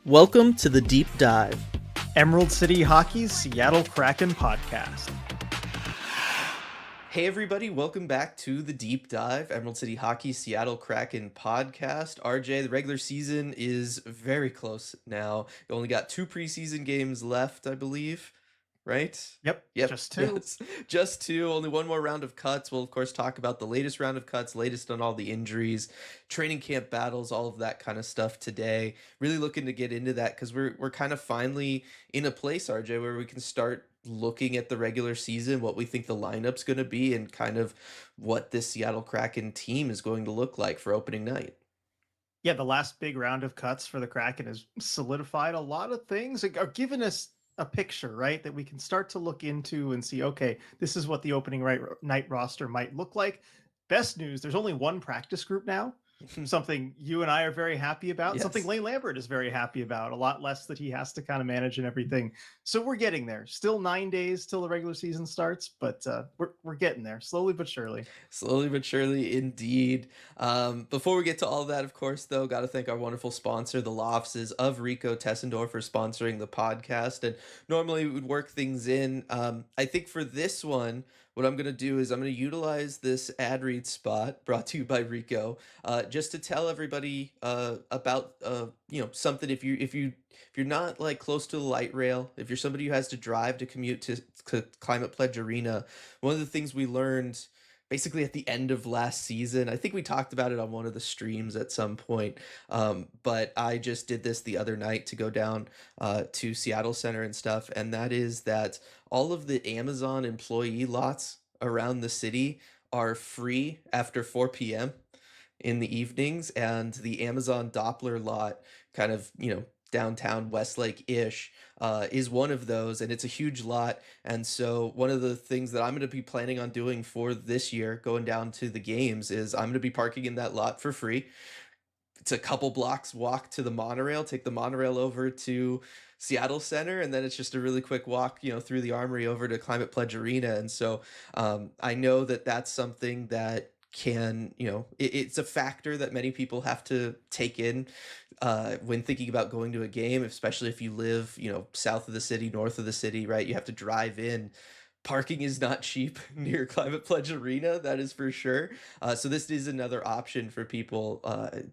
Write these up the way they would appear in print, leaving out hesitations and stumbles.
Welcome to the Deep Dive. Emerald City Hockey's Seattle Kraken podcast. Hey everybody, welcome back to the Deep Dive, Emerald City Hockey Seattle Kraken podcast. RJ, the regular season is very close now. You only got 2 preseason games left, I believe, right? Yep, just two. Yes, just 2. Only one more round of cuts. We'll of course talk about the latest round of cuts, latest on all the injuries, training camp battles, all of that kind of stuff today. Really looking to get into that because we're kind of finally in a place, RJ, where we can start looking at the regular season, what we think the lineup's going to be, and kind of what this Seattle Kraken team is going to look like for opening night. Yeah, the last big round of cuts for the Kraken has solidified a lot of things, are giving us a picture, right, that we can start to look into and see, okay, this is what the opening night roster might look like. Best news, there's only one practice group now. Something you and I are very happy about, something Yes. Lane Lambert is very happy about, a lot less that he has to kind of manage and everything. So we're getting there. Still 9 days till the regular season starts, but we're getting there slowly but surely. Slowly but surely, indeed. Before we get to all that, of course, though, got to thank our wonderful sponsor, the law offices of Rico Tessendorf, for sponsoring the podcast. And normally we would work things in. I think for this one, what I'm going to do is I'm going to utilize this ad read spot brought to you by Rico, just to tell everybody about something. If you're not like close to the light rail, if you're somebody who has to drive to commute to Climate Pledge Arena, one of the things we learned basically at the end of last season. I think we talked about it on one of the streams at some point, but I just did this the other night to go down to Seattle Center and stuff, and that is that all of the Amazon employee lots around the city are free after 4 p.m. in the evenings, and the Amazon Doppler lot, kind of, downtown Westlake-ish, is one of those, and it's a huge lot. And so one of the things that I'm going to be planning on doing for this year, going down to the games, is I'm going to be parking in that lot for free. It's a couple blocks walk to the monorail, take the monorail over to Seattle Center, and then it's just a really quick walk, through the Armory over to Climate Pledge Arena. And so I know that that's something that can, it's a factor that many people have to take in when thinking about going to a game, especially if you live, south of the city, north of the city, right? You have to drive in. Parking is not cheap near Climate Pledge Arena, that is for sure. So this is another option for people,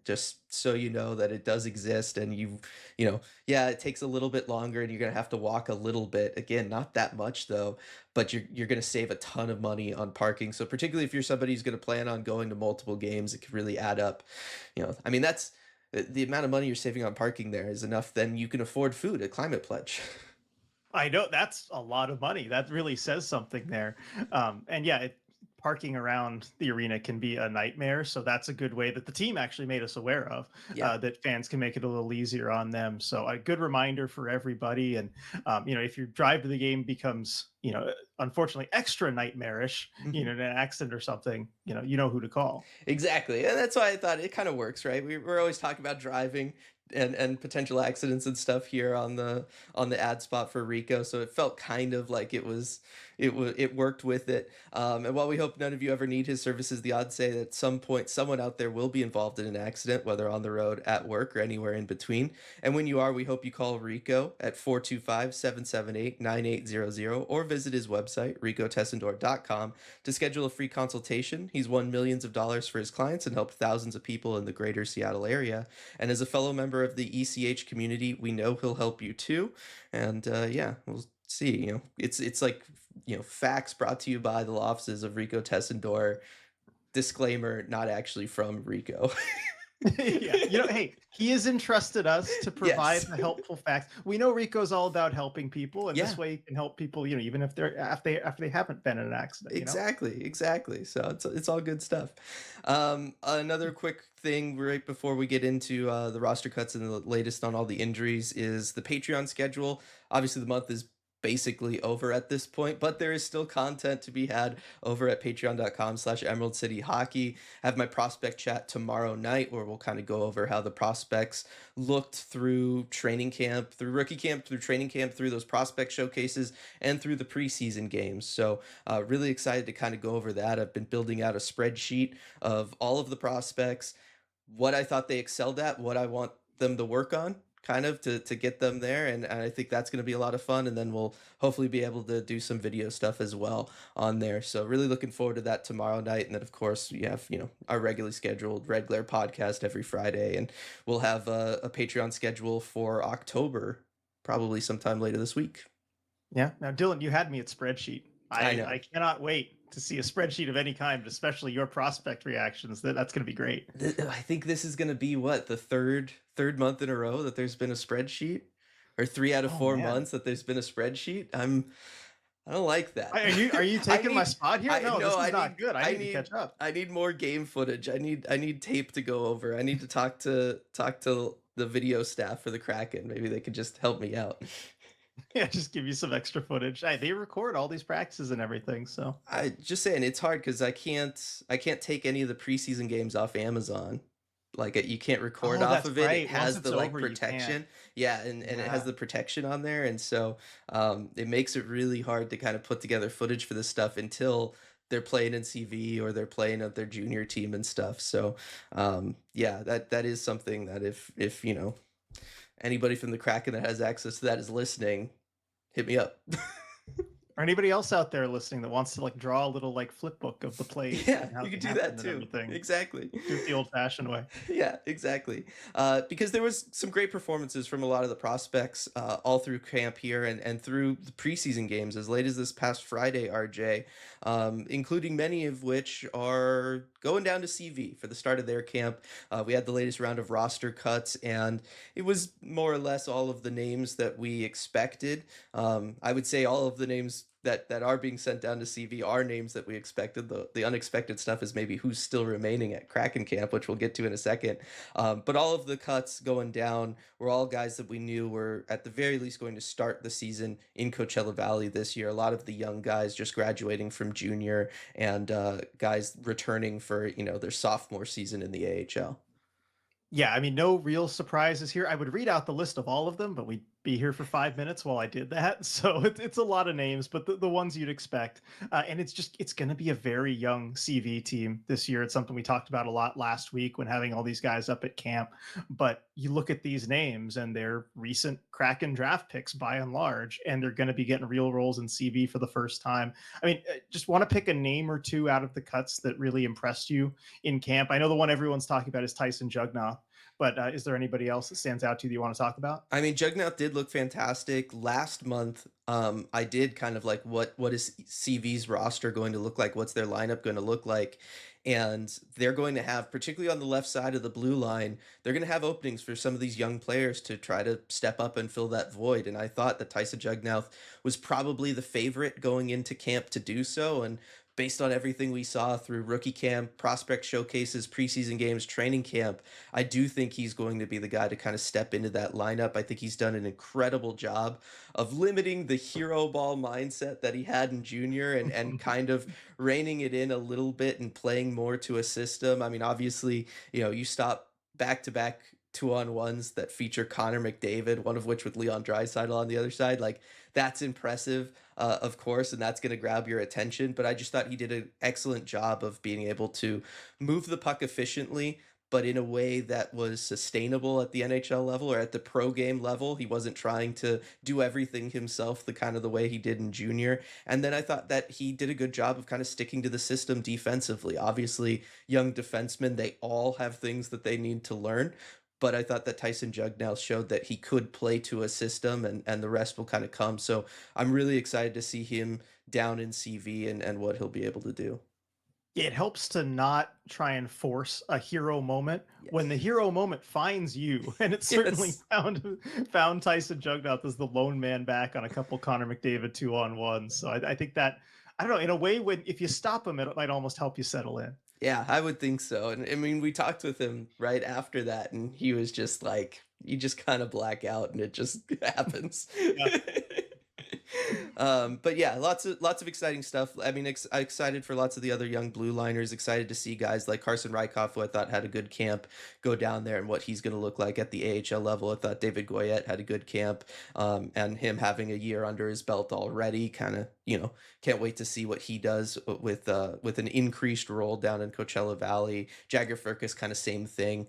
just so you know that it does exist. And yeah, it takes a little bit longer and you're gonna have to walk a little bit. Again, not that much though, but you're gonna save a ton of money on parking. So particularly if you're somebody who's gonna plan on going to multiple games, it could really add up. I mean, that's the amount of money you're saving on parking there is enough. Then you can afford food at Climate Pledge. I know that's a lot of money. That really says something there. And yeah, parking around the arena can be a nightmare. So that's a good way that the team actually made us aware of, Yeah. that fans can make it a little easier on them. So a good reminder for everybody. And, if your drive to the game becomes, unfortunately extra nightmarish, an accident or something, you know who to call. Exactly. And that's why I thought it kind of works, right? We're always talking about driving and potential accidents and stuff here on the ad spot for Rico. So it felt kind of like it worked with it. And while we hope none of you ever need his services, the odds say that at some point someone out there will be involved in an accident, whether on the road, at work, or anywhere in between. And when you are, we hope you call Rico at 425-778-9800 or visit his website, ricotessendor.com, to schedule a free consultation. He's won millions of dollars for his clients and helped thousands of people in the greater Seattle area. And as a fellow member of the ECH community, we know he'll help you too. And yeah, we'll see. It's like, facts brought to you by the law offices of Rico Tessendor. Disclaimer, not actually from Rico. Yeah, hey, he has entrusted us to provide Yes. the helpful facts. We know Rico's all about helping people, and Yeah. this way he can help people, even if they're after they haven't been in an accident. Exactly. So it's all good stuff. Another quick thing right before we get into the roster cuts and the latest on all the injuries is the Patreon schedule. Obviously, the month is basically over at this point, but there is still content to be had over at patreon.com/Emerald City Hockey. I have my prospect chat tomorrow night where we'll kind of go over how the prospects looked through training camp, through rookie camp, through training camp, through those prospect showcases, and through the preseason games. So really excited to kind of go over that. I've been building out a spreadsheet of all of the prospects, what I thought they excelled at, what I want them to work on, kind of to get them there, and I think that's going to be a lot of fun. And then we'll hopefully be able to do some video stuff as well on there. So really looking forward to that tomorrow night. And then of course we have our regularly scheduled Red Glare podcast every Friday, and we'll have a Patreon schedule for October probably sometime later this week. Yeah. Now, Dylan, you had me at spreadsheet. I I know. cannot wait to see a spreadsheet of any kind, especially your prospect reactions. That's going to be great. I think this is going to be what, the third month in a row that there's been a spreadsheet, or 3 out of Oh 4 man. months that there's been a spreadsheet. I don't like that. Are you I taking my need spot here? I No, no, this is not good. I need to catch up. I need more game footage. I need tape to go over. I need to talk to the video staff for the Kraken. Maybe they could just help me out. Yeah, just give you some extra footage. Hey, they record all these practices and everything, so I just saying it's hard because I can't take any of the preseason games off Amazon. Like you can't record oh, off that's of it. It right. Once has it's the like over, you can't. protection. Yeah, and it has Yeah. the protection on there, and so it makes it really hard to kind of put together footage for this stuff until they're playing in CV or they're playing at their junior team and stuff. So yeah, that is something that if anybody from the Kraken that has access to that is listening, hit me up. Or anybody else out there listening that wants to like draw a little like flip book of the plays Yeah, and how you they could do that happened and too. everything. Exactly. Do it the old-fashioned way. Yeah, exactly. Because there was some great performances from a lot of the prospects all through camp here and through the preseason games as late as this past Friday, RJ, including many of which are going down to CV for the start of their camp. We had the latest round of roster cuts, and it was more or less all of the names that we expected. I would say all of the names that are being sent down to CV are names that we expected. The unexpected stuff is maybe who's still remaining at Kraken camp, which we'll get to in a second. But all of the cuts going down were all guys that we knew were at the very least going to start the season in Coachella Valley this year. A lot of the young guys just graduating from junior, and guys returning for their sophomore season in the AHL. Yeah, I mean, no real surprises here. I would read out the list of all of them, but we'd be here for 5 minutes while I did that. So it's a lot of names, but the ones you'd expect. And it's going to be a very young CV team this year. It's something we talked about a lot last week when having all these guys up at camp. But you look at these names and they're recent Kraken draft picks by and large, and they're going to be getting real roles in CV for the first time. I mean, just want to pick a name or two out of the cuts that really impressed you in camp. I know the one everyone's talking about is Tyson Jugnoth, but is there anybody else that stands out to you that you want to talk about? I mean, Jugnaut did look fantastic last month. I did kind of like what is CV's roster going to look like? What's their lineup going to look like? And they're going to have, particularly on the left side of the blue line, they're going to have openings for some of these young players to try to step up and fill that void. And I thought that Tyson Jugnaut was probably the favorite going into camp to do so. And based on everything we saw through rookie camp, prospect showcases, preseason games, training camp, I do think he's going to be the guy to kind of step into that lineup. I think he's done an incredible job of limiting the hero ball mindset that he had in junior, and kind of reining it in a little bit and playing more to a system. I mean, obviously, you stop back-to-back 2-on-1s that feature Connor McDavid, one of which with Leon Draisaitl on the other side. Like, that's impressive, of course, and that's going to grab your attention. But I just thought he did an excellent job of being able to move the puck efficiently, but in a way that was sustainable at the NHL level or at the pro game level. He wasn't trying to do everything himself the kind of the way he did in junior. And then I thought that he did a good job of kind of sticking to the system defensively. Obviously, young defensemen, they all have things that they need to learn. But I thought that Tyson Jugnow showed that he could play to a system, and the rest will kind of come. So I'm really excited to see him down in CV and what he'll be able to do. It helps to not try and force a hero moment when the Yes. hero moment finds you, and it certainly Yes. found Tyson Jugnoth as the lone man back on a couple Connor McDavid 2-on-1s. So I think that, I don't know, in a way, when if you stop him, it might almost help you settle in. Yeah, I would think so. And I mean, we talked with him right after that, and he was just like, you just kind of black out, and it just happens. Yeah. But yeah, lots of exciting stuff. I mean, excited for lots of the other young blue liners. Excited to see guys like Carson Rykhoff, who I thought had a good camp, go down there and what he's going to look like at the AHL level. I thought David Goyette had a good camp, and him having a year under his belt already, kind of can't wait to see what he does with an increased role down in Coachella Valley. Jagger Firkus, kind of same thing.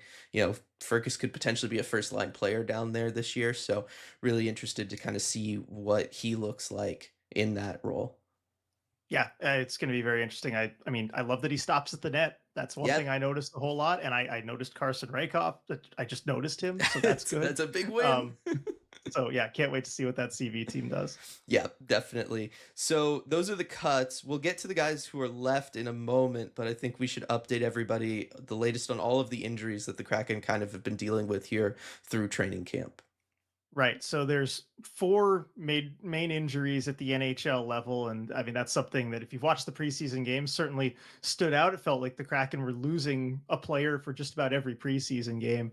Fergus could potentially be a first line player down there this year. So really interested to kind of see what he looks like in that role. Yeah, it's going to be very interesting. I mean, I love that he stops at the net. That's one thing Yep. I noticed a whole lot, and I noticed Carson Raykoff. That I just noticed him, so that's good. That's a big win. Um, so yeah, can't wait to see what that CV team does. Yeah, definitely. So those are the cuts. We'll get to the guys who are left in a moment, but I think we should update everybody the latest on all of the injuries that the Kraken kind of have been dealing with here through training camp. Right. So there's four main injuries at the NHL level. And I mean, that's something that if you've watched the preseason games, certainly stood out. It felt like the Kraken were losing a player for just about every preseason game.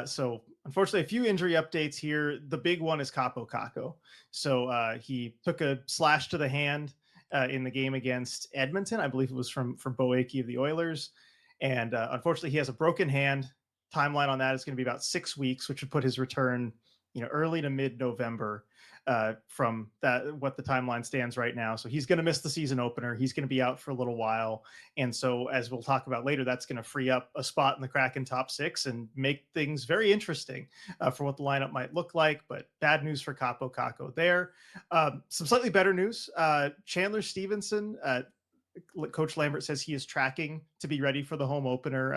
So unfortunately, a few injury updates here. The big one is Capo Caco. So he took a slash to the hand in the game against Edmonton. I believe it was from Bo Akey of the Oilers. And unfortunately, he has a broken hand. Timeline on that is going to be about 6 weeks, which would put his return early to mid-November from that what the timeline stands right now. So he's going to miss the season opener. He's going to be out for a little while. And so as we'll talk about later, that's going to free up a spot in the Kraken top six and make things very interesting for what the lineup might look like. But bad news for Capo Caco there. Some slightly better news. Chandler Stevenson, Coach Lambert says he is tracking to be ready for the home opener.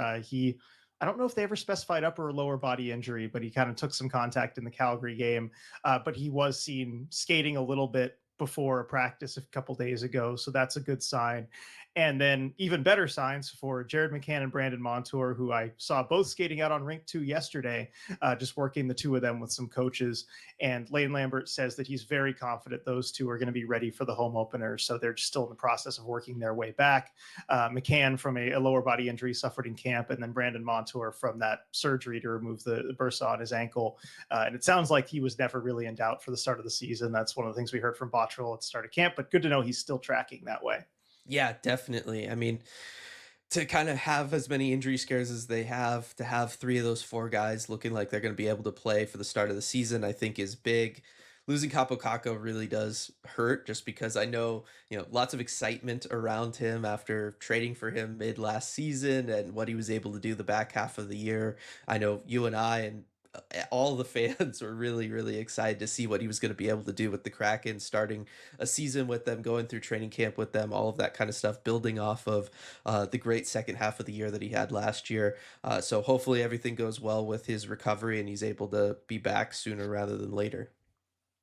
I don't know if they ever specified upper or lower body injury, but he kind of took some contact in the Calgary game. But he was seen skating a little bit before a practice a couple days ago. So that's a good sign. And then even better signs for Jared McCann and Brandon Montour, who I saw both skating out on rink 2 yesterday, just working the two of them with some coaches. And Lane Lambert says that he's very confident those two are going to be ready for the home opener. So they're still in the process of working their way back. McCann from a lower body injury suffered in camp, and then Brandon Montour from that surgery to remove the bursa on his ankle. And it sounds like he was never really in doubt for the start of the season. That's one of the things we heard from Bottrell at the start of camp, but good to know he's still tracking that way. Yeah, definitely. I mean, to kind of have as many injury scares as they have, to have three of those four guys looking like they're going to be able to play for the start of the season, I think is big. Losing Capo Caco really does hurt just because I know, lots of excitement around him after trading for him mid last season and what he was able to do the back half of the year. I know you and I and all the fans were really, really excited to see what he was going to be able to do with the Kraken, starting a season with them, going through training camp with them, all of that kind of stuff, building off of the great second half of the year that he had last year. So hopefully everything goes well with his recovery and he's able to be back sooner rather than later.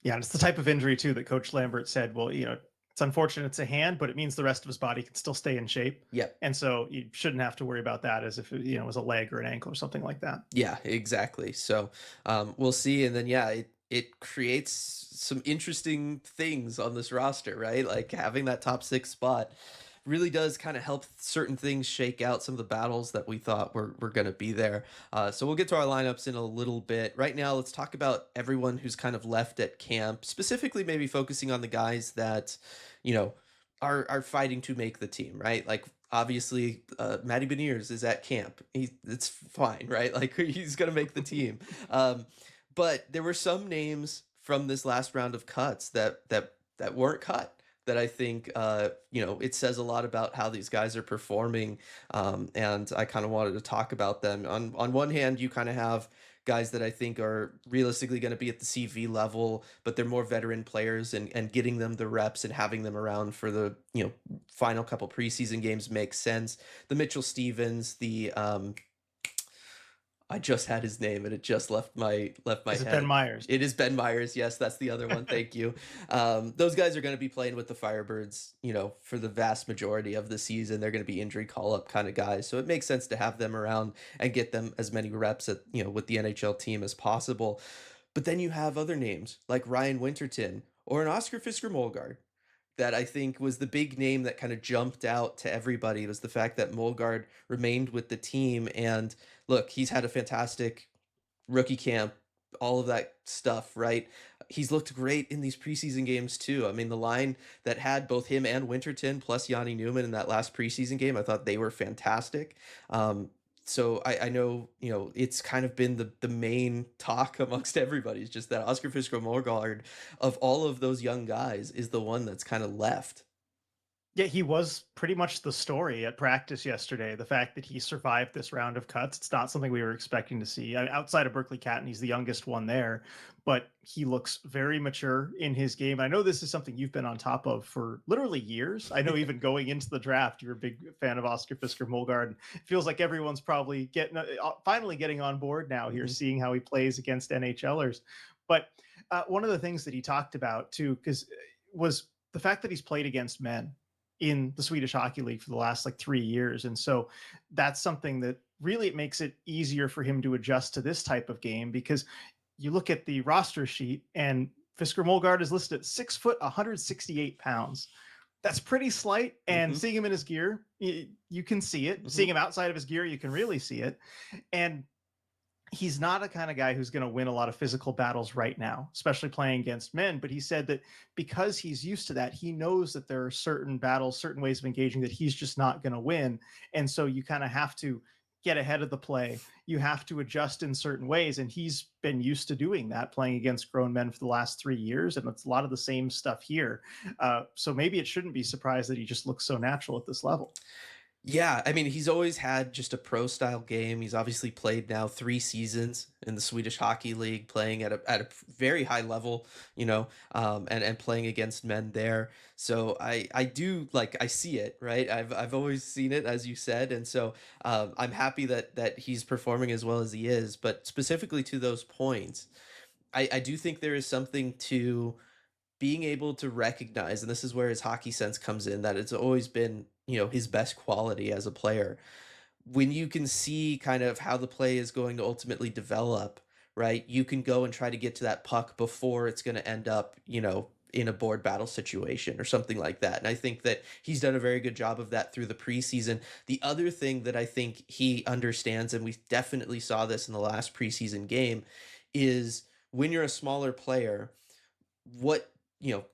Yeah, and it's the type of injury too that Coach Lambert said, well, it's unfortunate it's a hand, but it means the rest of his body can still stay in shape. Yep. And so you shouldn't have to worry about that as if it was a leg or an ankle or something like that. Yeah, exactly. So we'll see. And then, yeah, it creates some interesting things on this roster, right? Like having that top six spot really does kind of help certain things shake out some of the battles that we thought were going to be there. So we'll get to our lineups in a little bit. Right now, let's talk about everyone who's kind of left at camp, specifically maybe focusing on the guys that, are fighting to make the team, right? Like obviously, Matty Beniers is at camp. It's fine, right? Like he's going to make the team. But there were some names from this last round of cuts that weren't cut that I think, it says a lot about how these guys are performing. And I kind of wanted to talk about them. On one hand, you kind of have guys that I think are realistically going to be at the CV level, but they're more veteran players and getting them the reps and having them around for the, final couple preseason games makes sense. The Mitchell Stevens, I just had his name and it just left my Is it head. Ben Myers? It is Ben Myers. Yes, that's the other one. Thank you. Those guys are going to be playing with the Firebirds, for the vast majority of the season. They're going to be injury call up kind of guys. So it makes sense to have them around and get them as many reps at, with the NHL team as possible. But then you have other names like Ryan Winterton or an Oscar Fisker Molgard that I think was the big name that kind of jumped out to everybody, was the fact that Molgard remained with the team. And look, he's had a fantastic rookie camp, all of that stuff, right? He's looked great in these preseason games too. I mean, the line that had both him and Winterton plus Yanni Newman in that last preseason game, I thought they were fantastic. So I know, it's kind of been the main talk amongst everybody. It's just that Oscar Fisker Molgard, of all of those young guys, is the one that's kind of left. Yeah, he was pretty much the story at practice yesterday. The fact that he survived this round of cuts, it's not something we were expecting to see. Outside of Berkeley Catton, he's the youngest one there, but he looks very mature in his game. I know this is something you've been on top of for literally years. I know even going into the draft, you're a big fan of Oscar Fisker Molgaard. It feels like everyone's probably getting finally getting on board now here, Mhm, seeing how he plays against NHLers. But one of the things that he talked about too, because was the fact that he's played against men in the Swedish Hockey League for the last like 3 years. And so that's something that really it makes it easier for him to adjust to this type of game because you look at the roster sheet and Fisker Molgaard is listed at 6 foot, 168 pounds. That's pretty slight. And mhm, seeing him in his gear, you can see it. mhm. Seeing him outside of his gear, you can really see it. And he's not a kind of guy who's going to win a lot of physical battles right now, especially playing against men. But he said that because he's used to that, he knows that there are certain battles, certain ways of engaging that he's just not going to win. And so you kind of have to get ahead of the play. You have to adjust in certain ways. And he's been used to doing that, playing against grown men for the last 3 years. And it's a lot of the same stuff here. So maybe it shouldn't be surprised that he just looks so natural at this level. Yeah, I mean, he's always had just a pro style game. He's obviously played now 3 seasons in the Swedish Hockey League, playing at a very high level, and playing against men there. So I do like I see it, right? I've always seen it, as you said, and so I'm happy that he's performing as well as he is. But specifically to those points, I do think there is something to being able to recognize, and this is where his hockey sense comes in, that it's always been, his best quality as a player. When you can see kind of how the play is going to ultimately develop, right? You can go and try to get to that puck before it's going to end up, in a board battle situation or something like that. And I think that he's done a very good job of that through the preseason. The other thing that I think he understands, and we definitely saw this in the last preseason game, is when you're a smaller player, what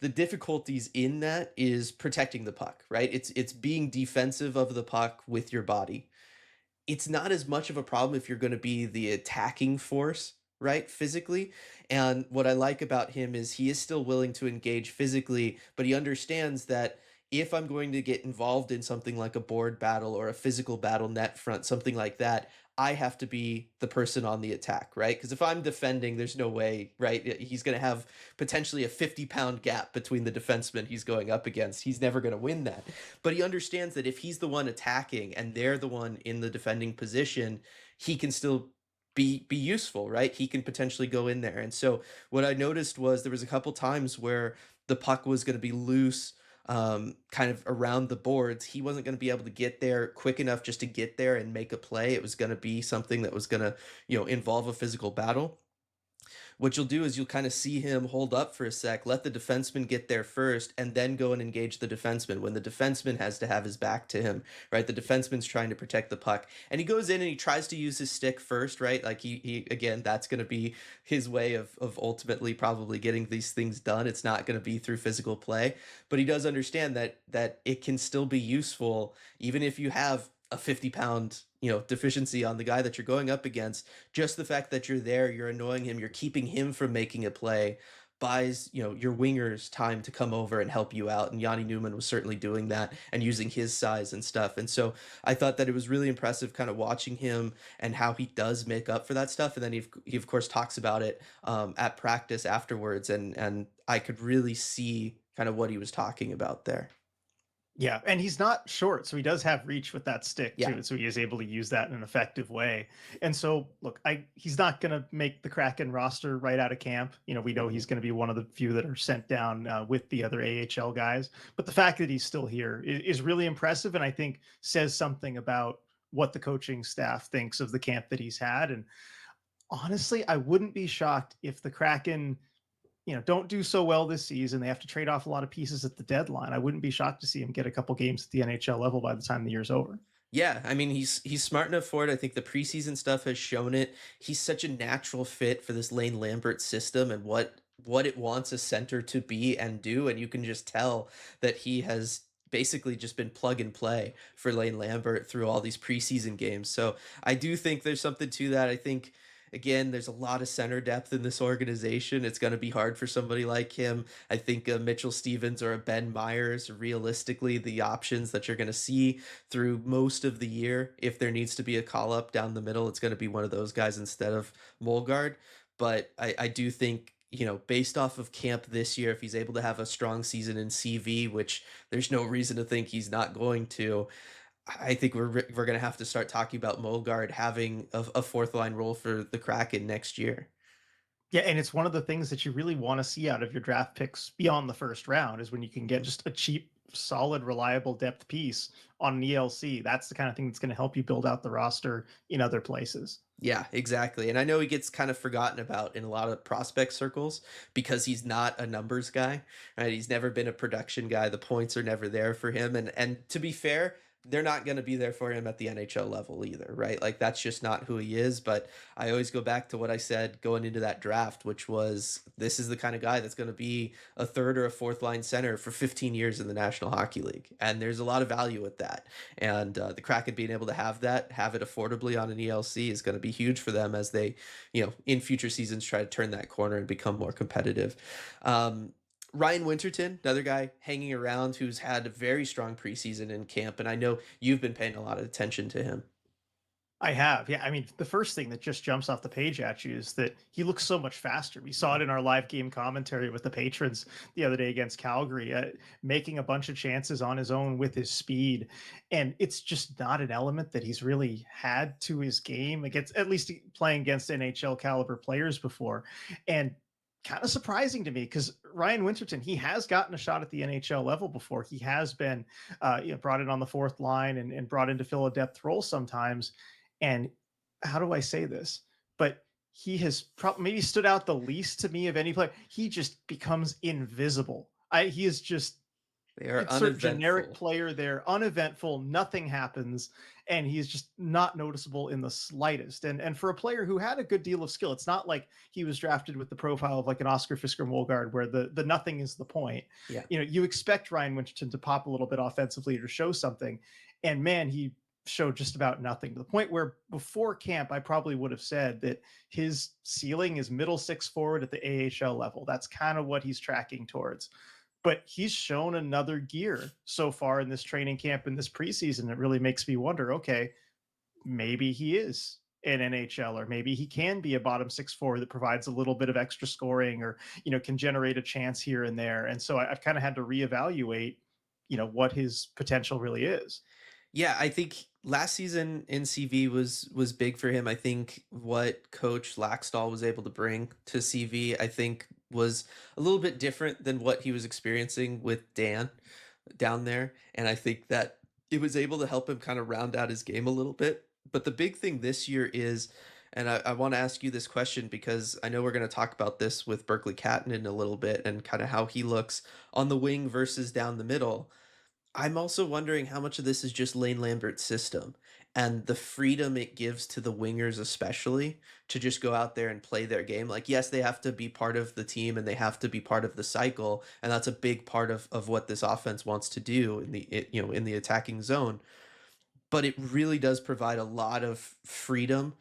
the difficulties in that is protecting the puck, right? It's being defensive of the puck with your body. It's not as much of a problem if you're going to be the attacking force, right? Physically. And what I like about him is he is still willing to engage physically, but he understands that if I'm going to get involved in something like a board battle or a physical battle net front, something like that, I have to be the person on the attack, right? Because if I'm defending, there's no way, right? He's going to have potentially a 50-pound gap between the defenseman he's going up against. He's never going to win that. But he understands that if he's the one attacking and they're the one in the defending position, he can still be useful, right? He can potentially go in there. And so what I noticed was there was a couple times where the puck was going to be loose, kind of around the boards. He wasn't going to be able to get there quick enough just to get there and make a play. It was going to be something that was going to, involve a physical battle. What you'll do is you'll kind of see him hold up for a sec, let the defenseman get there first, and then go and engage the defenseman when the defenseman has to have his back to him, right? The defenseman's trying to protect the puck. And he goes in and he tries to use his stick first, right? Like he again, that's going to be his way of ultimately probably getting these things done. It's not going to be through physical play, but he does understand that it can still be useful even if you have a 50-pound deficiency on the guy that you're going up against. Just the fact that you're there, you're annoying him, you're keeping him from making a play, buys your wingers time to come over and help you out. And Yanni Newman was certainly doing that and using his size and stuff. And so I thought that it was really impressive kind of watching him and how he does make up for that stuff. And then he of course talks about it at practice afterwards, and I could really see kind of what he was talking about there. Yeah, and he's not short, so he does have reach with that stick Yeah. too. So he is able to use that in an effective way. And so, look, he's not going to make the Kraken roster right out of camp. We know Mhm. he's going to be one of the few that are sent down with the other AHL guys. But the fact that he's still here is really impressive, and I think says something about what the coaching staff thinks of the camp that he's had. And honestly, I wouldn't be shocked if the Kraken don't do so well this season. They have to trade off a lot of pieces at the deadline. I wouldn't be shocked to see him get a couple games at the NHL level by the time the year's over. Yeah, I mean he's smart enough for it. I think the preseason stuff has shown it. He's such a natural fit for this Lane Lambert system and what it wants a center to be and do, and you can just tell that he has basically just been plug and play for Lane Lambert through all these preseason games. So I do think there's something to that. I think Again, there's a lot of center depth in this organization. It's going to be hard for somebody like him. I think Mitchell Stevens or a Ben Myers, realistically, the options that you're going to see through most of the year, if there needs to be a call up down the middle, it's going to be one of those guys instead of Molgard. But I do think, based off of camp this year, if he's able to have a strong season in CV, which there's no reason to think he's not going to, I think we're gonna have to start talking about Molgard having a fourth line role for the Kraken next year. Yeah, and it's one of the things that you really want to see out of your draft picks beyond the first round is when you can get Mhm. just a cheap, solid, reliable depth piece on an ELC. That's the kind of thing that's going to help you build out the roster in other places. Yeah, exactly. And I know he gets kind of forgotten about in a lot of prospect circles because he's not a numbers guy, right? He's never been a production guy. The points are never there for him. And to be fair, they're not going to be there for him at the NHL level either, right? Like that's just not who he is. But I always go back to what I said going into that draft, which was this is the kind of guy that's going to be a third or a fourth line center for 15 years in the National Hockey League. And there's a lot of value with that. And the Kraken being able to have that, have it affordably on an ELC is going to be huge for them as they, in future seasons try to turn that corner and become more competitive. Um, Ryan Winterton, another guy hanging around who's had a very strong preseason in camp, and I know you've been paying a lot of attention to him. I have. Yeah. I mean, the first thing that just jumps off the page at you is that he looks so much faster. We saw it in our live game commentary with the patrons the other day against Calgary, making a bunch of chances on his own with his speed. And it's just not an element that he's really had to his game against, at least playing against NHL caliber players before. And kind of surprising to me because Ryan Winterton, he has gotten a shot at the NHL level before. He has been brought in on the fourth line and brought in to fill a depth role sometimes, and how do I say this? But he has maybe stood out the least to me of any player. He just becomes invisible. He is just They are insert generic uneventful. player there, uneventful, nothing happens, and he's just not noticeable in the slightest. And for a player who had a good deal of skill, it's not like he was drafted with the profile of like an Oscar Fisker Molgard, where the nothing is the point. Yeah. You expect Ryan Winterton to pop a little bit offensively to show something, and man, he showed just about nothing to the point where before camp, I probably would have said that his ceiling is middle six forward at the AHL level. That's kind of what he's tracking towards, but he's shown another gear so far in this training camp in this preseason. It really makes me wonder, okay, maybe he is an NHL, or maybe he can be a bottom six forward that provides a little bit of extra scoring, or, can generate a chance here and there. And so I've kind of had to reevaluate, what his potential really is. Yeah, I think last season in CV was big for him. I think what Coach Laxdal was able to bring to CV, I think, was a little bit different than what he was experiencing with Dan down there, and I think that it was able to help him kind of round out his game a little bit. But the big thing this year is, and I want to ask you this question because I know we're going to talk about this with Berkeley Catton in a little bit and kind of how he looks on the wing versus down the middle. I'm also wondering how much of this is just Lane Lambert's system and the freedom it gives to the wingers, especially to just go out there and play their game. Like, yes, they have to be part of the team and they have to be part of the cycle, and that's a big part of what this offense wants to do in the attacking zone. But it really does provide a lot of freedom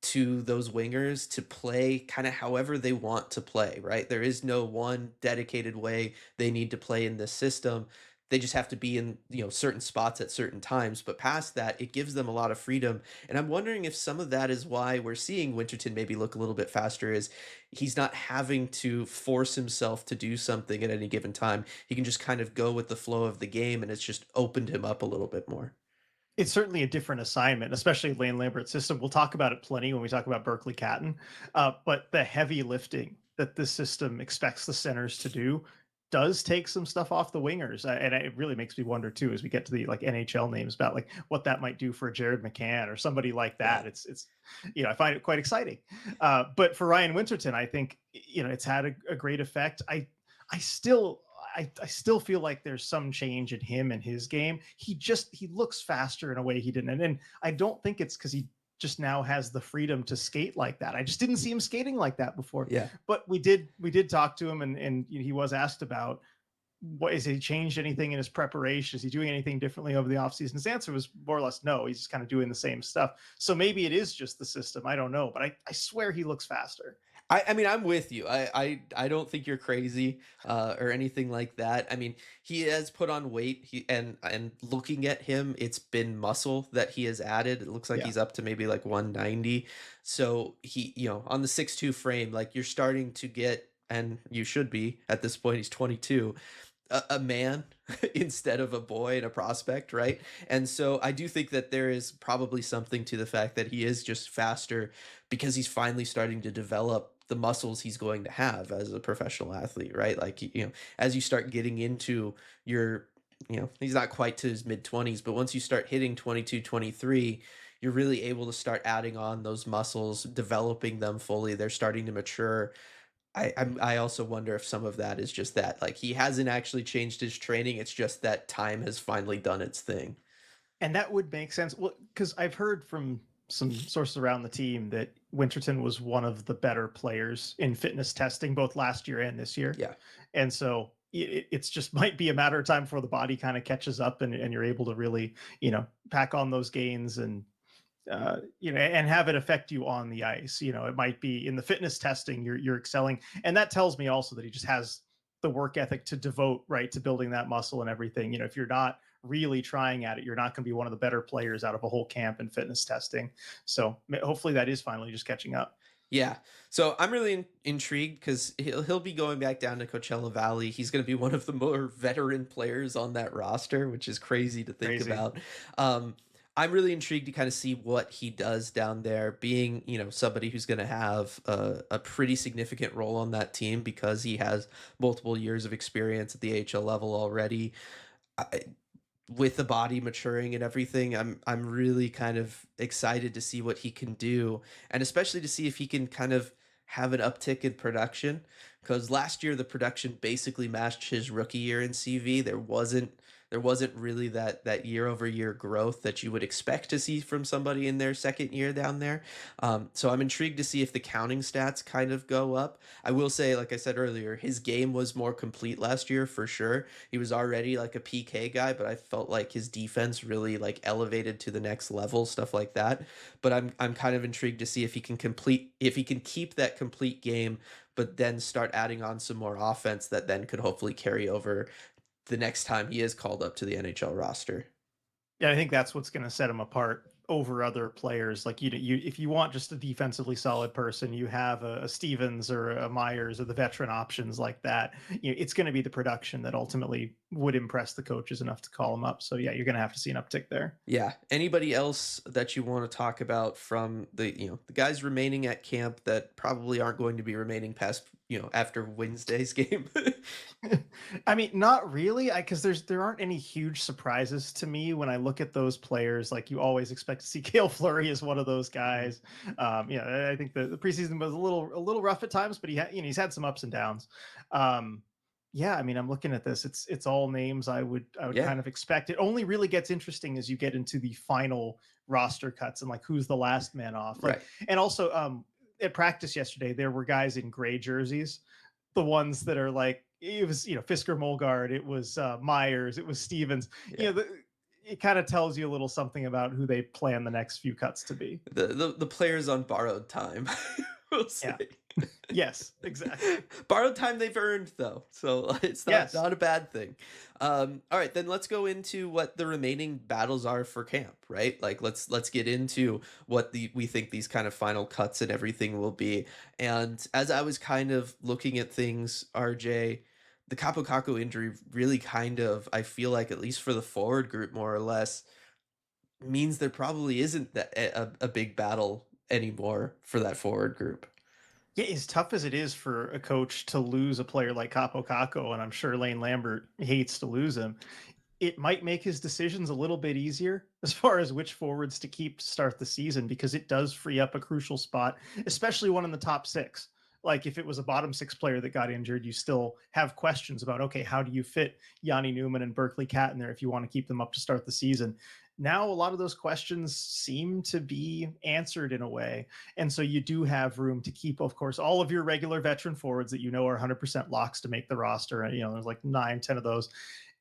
to those wingers to play kind of however they want to play, right? There is no one dedicated way they need to play in this system. They just have to be in, certain spots at certain times. But past that, it gives them a lot of freedom. And I'm wondering if some of that is why we're seeing Winterton maybe look a little bit faster, is he's not having to force himself to do something at any given time. He can just kind of go with the flow of the game, and it's just opened him up a little bit more. It's certainly a different assignment, especially Lane Lambert's system. We'll talk about it plenty when we talk about Berkeley Catton. But the heavy lifting that this system expects the centers to do does take some stuff off the wingers, and it really makes me wonder too as we get to the like NHL names about like what that might do for Jared McCann or somebody like Yeah. that. It's I find it quite exciting. But for Ryan Winterton, I think it's had a great effect. I still I still feel like there's some change in him and his game. He looks faster in a way he didn't. And I don't think it's because he just now has the freedom to skate like that. I just didn't see him skating like that before. Yeah. But we did talk to him, and he was asked about what is he changed anything in his preparation? Is he doing anything differently over the offseason? His answer was more or less no. He's just kind of doing the same stuff. So maybe it is just the system. I don't know, but I swear he looks faster. I mean, I'm with you. I don't think you're crazy or anything like that. I mean, he has put on weight. And looking at him, it's been muscle that he has added. It looks like Yeah. he's up to maybe like 190. So he, on the 6'2" frame, like you're starting to get, and you should be at this point. He's 22, a man instead of a boy and a prospect, right? And so I do think that there is probably something to the fact that he is just faster because he's finally starting to develop the muscles he's going to have as a professional athlete, right? Like, as you start getting into your, he's not quite to his mid 20s, but once you start hitting 22, 23, you're really able to start adding on those muscles, developing them fully. They're starting to mature. I also wonder if some of that is just that, like, he hasn't actually changed his training. It's just that time has finally done its thing. And that would make sense. Well, because I've heard from some sources around the team that Winterton was one of the better players in fitness testing, both last year and this year. Yeah. And so it's just might be a matter of time before the body kind of catches up and you're able to really, pack on those gains and and have it affect you on the ice. It might be in the fitness testing, you're excelling. And that tells me also that he just has the work ethic to devote right to building that muscle and everything. If you're not really trying at it, you're not going to be one of the better players out of a whole camp in fitness testing. So hopefully that is finally just catching up. Yeah. So I'm really intrigued because he'll be going back down to Coachella Valley. He's going to be one of the more veteran players on that roster, which is crazy to think Crazy. about. Um, I'm really intrigued to kind of see what he does down there, being, somebody who's going to have a pretty significant role on that team because he has multiple years of experience at the AHL level already. I, with the body maturing and everything, I'm really kind of excited to see what he can do, and especially to see if he can kind of have an uptick in production. Because last year the production basically matched his rookie year in CV. There wasn't really that year over year growth that you would expect to see from somebody in their second year down there. So I'm intrigued to see if the counting stats kind of go up. I will say, like I said earlier, his game was more complete last year for sure. He was already like a PK guy, but I felt like his defense really like elevated to the next level, stuff like that. But I'm kind of intrigued to see if he can keep that complete game, but then start adding on some more offense that then could hopefully carry over the next time he is called up to the NHL roster. Yeah, I think that's what's going to set him apart over other players. Like if you want just a defensively solid person, you have a Stevens or a Myers or the veteran options like that. It's going to be the production that ultimately would impress the coaches enough to call him up. So yeah, you're going to have to see an uptick there. Yeah. Anybody else that you want to talk about from the guys remaining at camp that probably aren't going to be remaining past, after Wednesday's game? I mean, not really, because there aren't any huge surprises to me when I look at those players. Like you always expect to see Cale Fleury as one of those guys. I think the preseason was a little rough at times, but he's had some ups and downs. Yeah, I mean, I'm looking at this. It's all names I would Yeah. kind of expect. It only really gets interesting as you get into the final roster cuts and like who's the last man off. Like, Right. and also at practice yesterday, there were guys in gray jerseys, the ones that are like it was Fisker Molgard, it was Myers, it was Stevens. Yeah. It kind of tells you a little something about who they plan the next few cuts to be. The players on borrowed time. We'll Yeah. say. Yes, exactly. Borrowed time they've earned though, so it's not Yes. not a bad thing. All right, then let's go into what the remaining battles are for camp, right? Like let's get into what we think these kind of final cuts and everything will be. And as I was kind of looking at things, RJ, the Capo injury really kind of, I feel like, at least for the forward group more or less, means there probably isn't a big battle anymore for that forward group. Yeah, as tough as it is for a coach to lose a player like Capo Caco, and I'm sure Lane Lambert hates to lose him, it might make his decisions a little bit easier as far as which forwards to keep to start the season, because it does free up a crucial spot, especially one in the top six. Like if it was a bottom six player that got injured, you still have questions about, okay, how do you fit Yanni Newman and Berkeley Cat in there if you want to keep them up to start the season? Now a lot of those questions seem to be answered in a way. And so you do have room to keep, of course, all of your regular veteran forwards that you know are 100% locks to make the roster. And, there's like 9, 10 of those.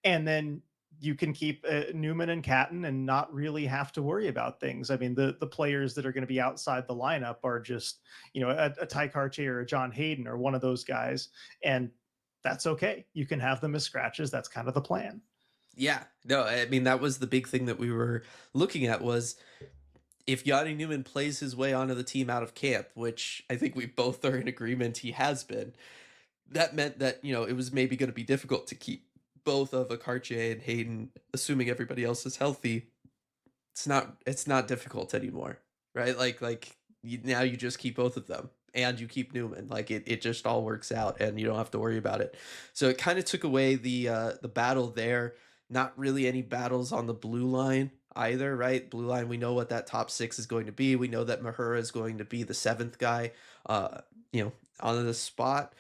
And then you can keep Newman and Catton and not really have to worry about things. I mean, the players that are going to be outside the lineup are just, a Ty Cartier or a John Hayden or one of those guys. And that's okay. You can have them as scratches. That's kind of the plan. Yeah, no, I mean that was the big thing that we were looking at was if Yanni Newman plays his way onto the team out of camp, which I think we both are in agreement he has been, that meant that, it was maybe going to be difficult to keep both of Akarche and Hayden, assuming everybody else is healthy. It's not difficult anymore, right? Now you just keep both of them and you keep Newman. Like it just all works out and you don't have to worry about it. So it kind of took away the battle there. Not really any battles on the blue line either, right? Blue line, we know what that top six is going to be. We know that Mahura is going to be the seventh guy, uh, on the spot.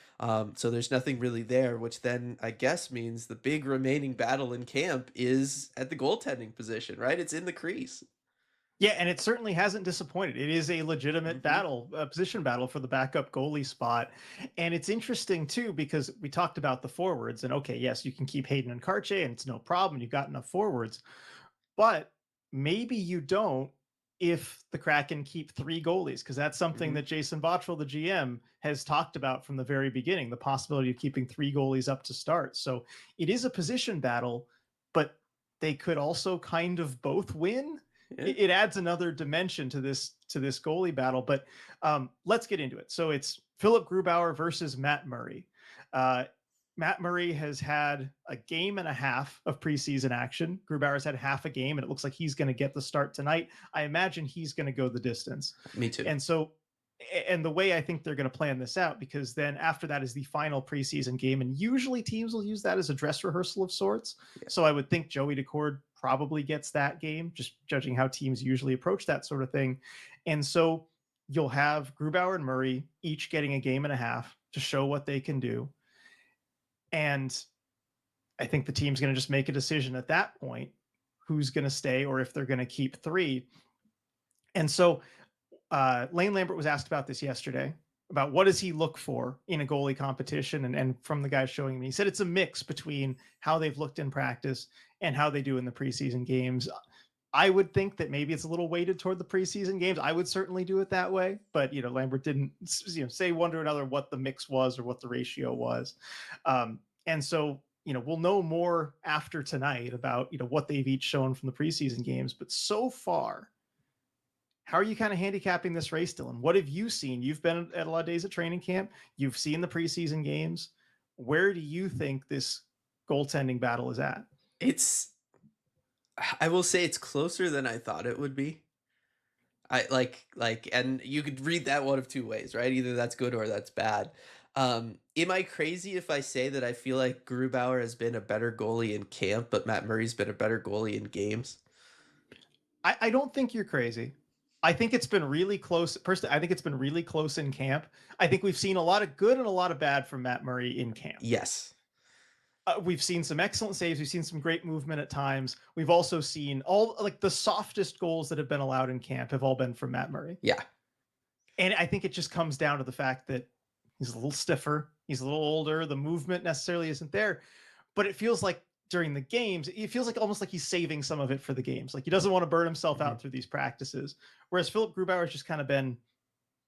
So there's nothing really there, which then I guess means the big remaining battle in camp is at the goaltending position, right? It's in the crease. Yeah, and it certainly hasn't disappointed. It is a legitimate Hmm. battle, a position battle for the backup goalie spot. And it's interesting too, because we talked about the forwards, and okay, yes, you can keep Hayden and Karche, and it's no problem. You've got enough forwards, but maybe you don't if the Kraken keep three goalies, because that's something Hmm. that Jason Bottrill, the GM, has talked about from the very beginning, the possibility of keeping three goalies up to start. So it is a position battle, but they could also kind of both win. Yeah. It adds another dimension to this goalie battle. But let's get into it. So it's Philip Grubauer versus Matt Murray. Uh, Matt Murray has had a game and a half of preseason action. Grubauer's had half a game, and it looks like he's going to get the start tonight. I imagine he's going to go the distance. Me too. And so, and the way I think they're going to plan this out, because then after that is the final preseason game, and usually teams will use that as a dress rehearsal of sorts. Yeah. So I would think Joey Decord probably gets that game, just judging how teams usually approach that sort of thing. And so you'll have Grubauer and Murray each getting a game and a half to show what they can do. And I think the team's going to just make a decision at that point who's going to stay or if they're going to keep three. And so Lane Lambert was asked about this yesterday, about what does he look for in a goalie competition. And from the guys showing me, he said it's a mix between how they've looked in practice and how they do in the preseason games. I would think that maybe it's a little weighted toward the preseason games. I would certainly do it that way, but Lambert didn't say one to another what the mix was or what the ratio was. And so we'll know more after tonight about what they've each shown from the preseason games. But so far, how are you kind of handicapping this race, Dylan? What have you seen? You've been at a lot of days at training camp. You've seen the preseason games. Where do you think this goaltending battle is at? I will say it's closer than I thought it would be. I and you could read that one of two ways, right? Either that's good or that's bad. Am I crazy if I say that I feel like Grubauer has been a better goalie in camp, but Matt Murray's been a better goalie in games? I don't think you're crazy. I think it's been really close. Personally, I think it's been really close in camp. I think we've seen a lot of good and a lot of bad from Matt Murray in camp. Yes. We've seen some excellent saves. We've seen some great movement at times. We've also seen all like the softest goals that have been allowed in camp have all been from Matt Murray. Yeah. And I think it just comes down to the fact that he's a little stiffer. He's a little older. The movement necessarily isn't there, but it feels like during the games, it feels like almost like he's saving some of it for the games. Like he doesn't want to burn himself Mhm. out through these practices. Whereas Philip Grubauer has just kind of been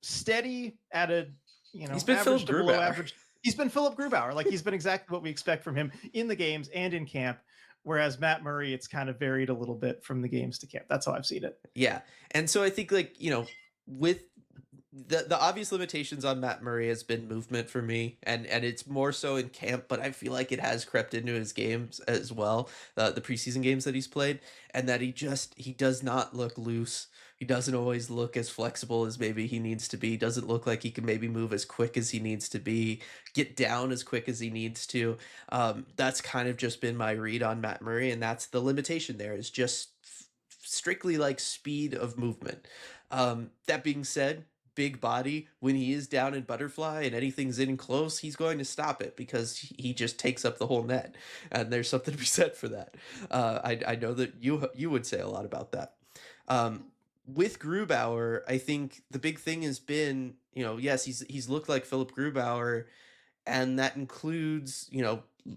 steady at a, He's been average Philip to below Grubauer. average. He's been Philip Grubauer. Like he's been exactly what we expect from him in the games and in camp. Whereas Matt Murray, it's kind of varied a little bit from the games to camp. That's how I've seen it. Yeah. And so I think with the obvious limitations on Matt Murray has been movement for me, and it's more so in camp, but I feel like it has crept into his games as well, the preseason games that he's played, and that he does not look loose. He doesn't always look as flexible as maybe he needs to be. Doesn't look like he can maybe move as quick as he needs to be, get down as quick as he needs to. That's kind of just been my read on Matt Murray, and that's the limitation there is just strictly like speed of movement. That being said, big body, when he is down in butterfly and anything's in close, he's going to stop it because he just takes up the whole net, and there's something to be said for that. I know that you would say a lot about that. Um, with Grubauer, I think the big thing has been, yes, he's looked like Philip Grubauer, and that includes,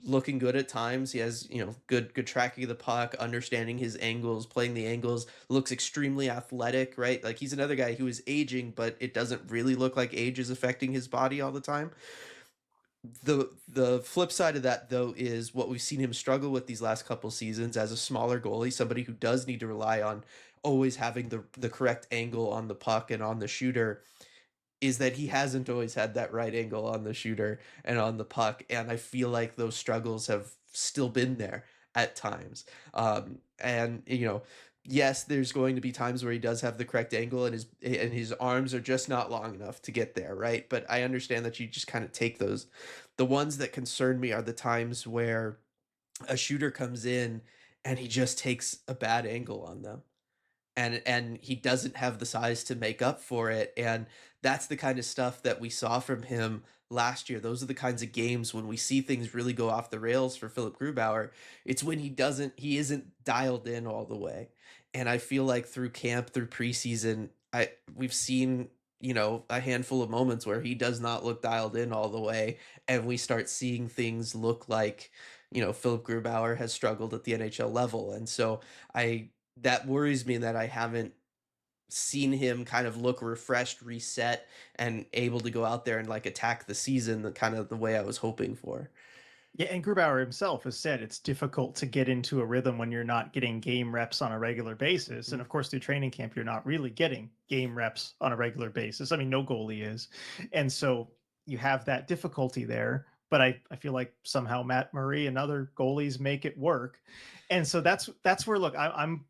looking good at times. He has, good tracking of the puck, understanding his angles, playing the angles, looks extremely athletic, right? Like he's another guy who is aging, but it doesn't really look like age is affecting his body all the time. The flip side of that though is what we've seen him struggle with these last couple seasons as a smaller goalie, somebody who does need to rely on always having the correct angle on the puck and on the shooter, is that he hasn't always had that right angle on the shooter and on the puck, and I feel like those struggles have still been there at times. And yes, there's going to be times where he does have the correct angle and his arms are just not long enough to get there, right? But I understand that you just kind of take those. The ones that concern me are the times where a shooter comes in and he just takes a bad angle on them, and he doesn't have the size to make up for it, and that's the kind of stuff that we saw from him last year. Those are the kinds of games when we see things really go off the rails for Philip Grubauer. It's when he isn't dialed in all the way. And I feel like through camp, through preseason, we've seen, a handful of moments where he does not look dialed in all the way, and we start seeing things look like, Philip Grubauer has struggled at the NHL level. And so I that worries me that I haven't seen him kind of look refreshed, reset, and able to go out there and like attack the season the kind of the way I was hoping for. Yeah, and Grubauer himself has said it's difficult to get into a rhythm when you're not getting game reps on a regular basis. And Mhm. of course, through training camp, you're not really getting game reps on a regular basis. I mean, no goalie is. And so you have that difficulty there. But I feel like somehow Matt Murray and other goalies make it work. And so that's where look, I'm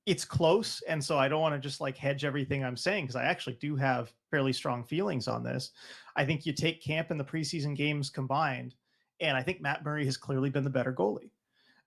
it's close. And so I don't want to just like hedge everything I'm saying because I actually do have fairly strong feelings on this. I think you take camp and the preseason games combined and I think Matt Murray has clearly been the better goalie.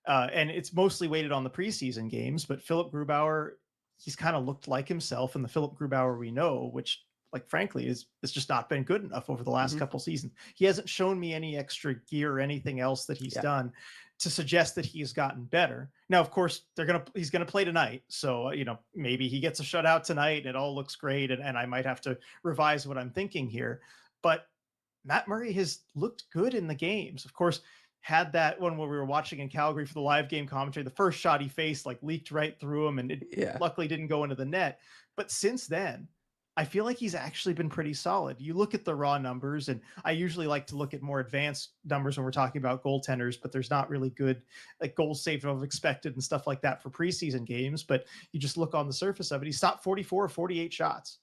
And it's mostly weighted on the preseason games, but Philip Grubauer, he's kind of looked like himself in the Philip Grubauer we know, which, like, frankly, is just not been good enough over the last Mhm. couple seasons. He hasn't shown me any extra gear or anything else that he's Yeah. done to suggest that he's gotten better. Now, of course, he's gonna play tonight, so maybe he gets a shutout tonight and it all looks great, and I might have to revise what I'm thinking here. But Matt Murray has looked good in the games. Of course, had that one where we were watching in Calgary for the live game commentary. The first shot he faced like leaked right through him, and it Yeah. luckily didn't go into the net. But since then, I feel like he's actually been pretty solid. You look at the raw numbers, and I usually like to look at more advanced numbers when we're talking about goaltenders, but there's not really good like goals saved above expected and stuff like that for preseason games. But you just look on the surface of it, he stopped 44 or 48 shots.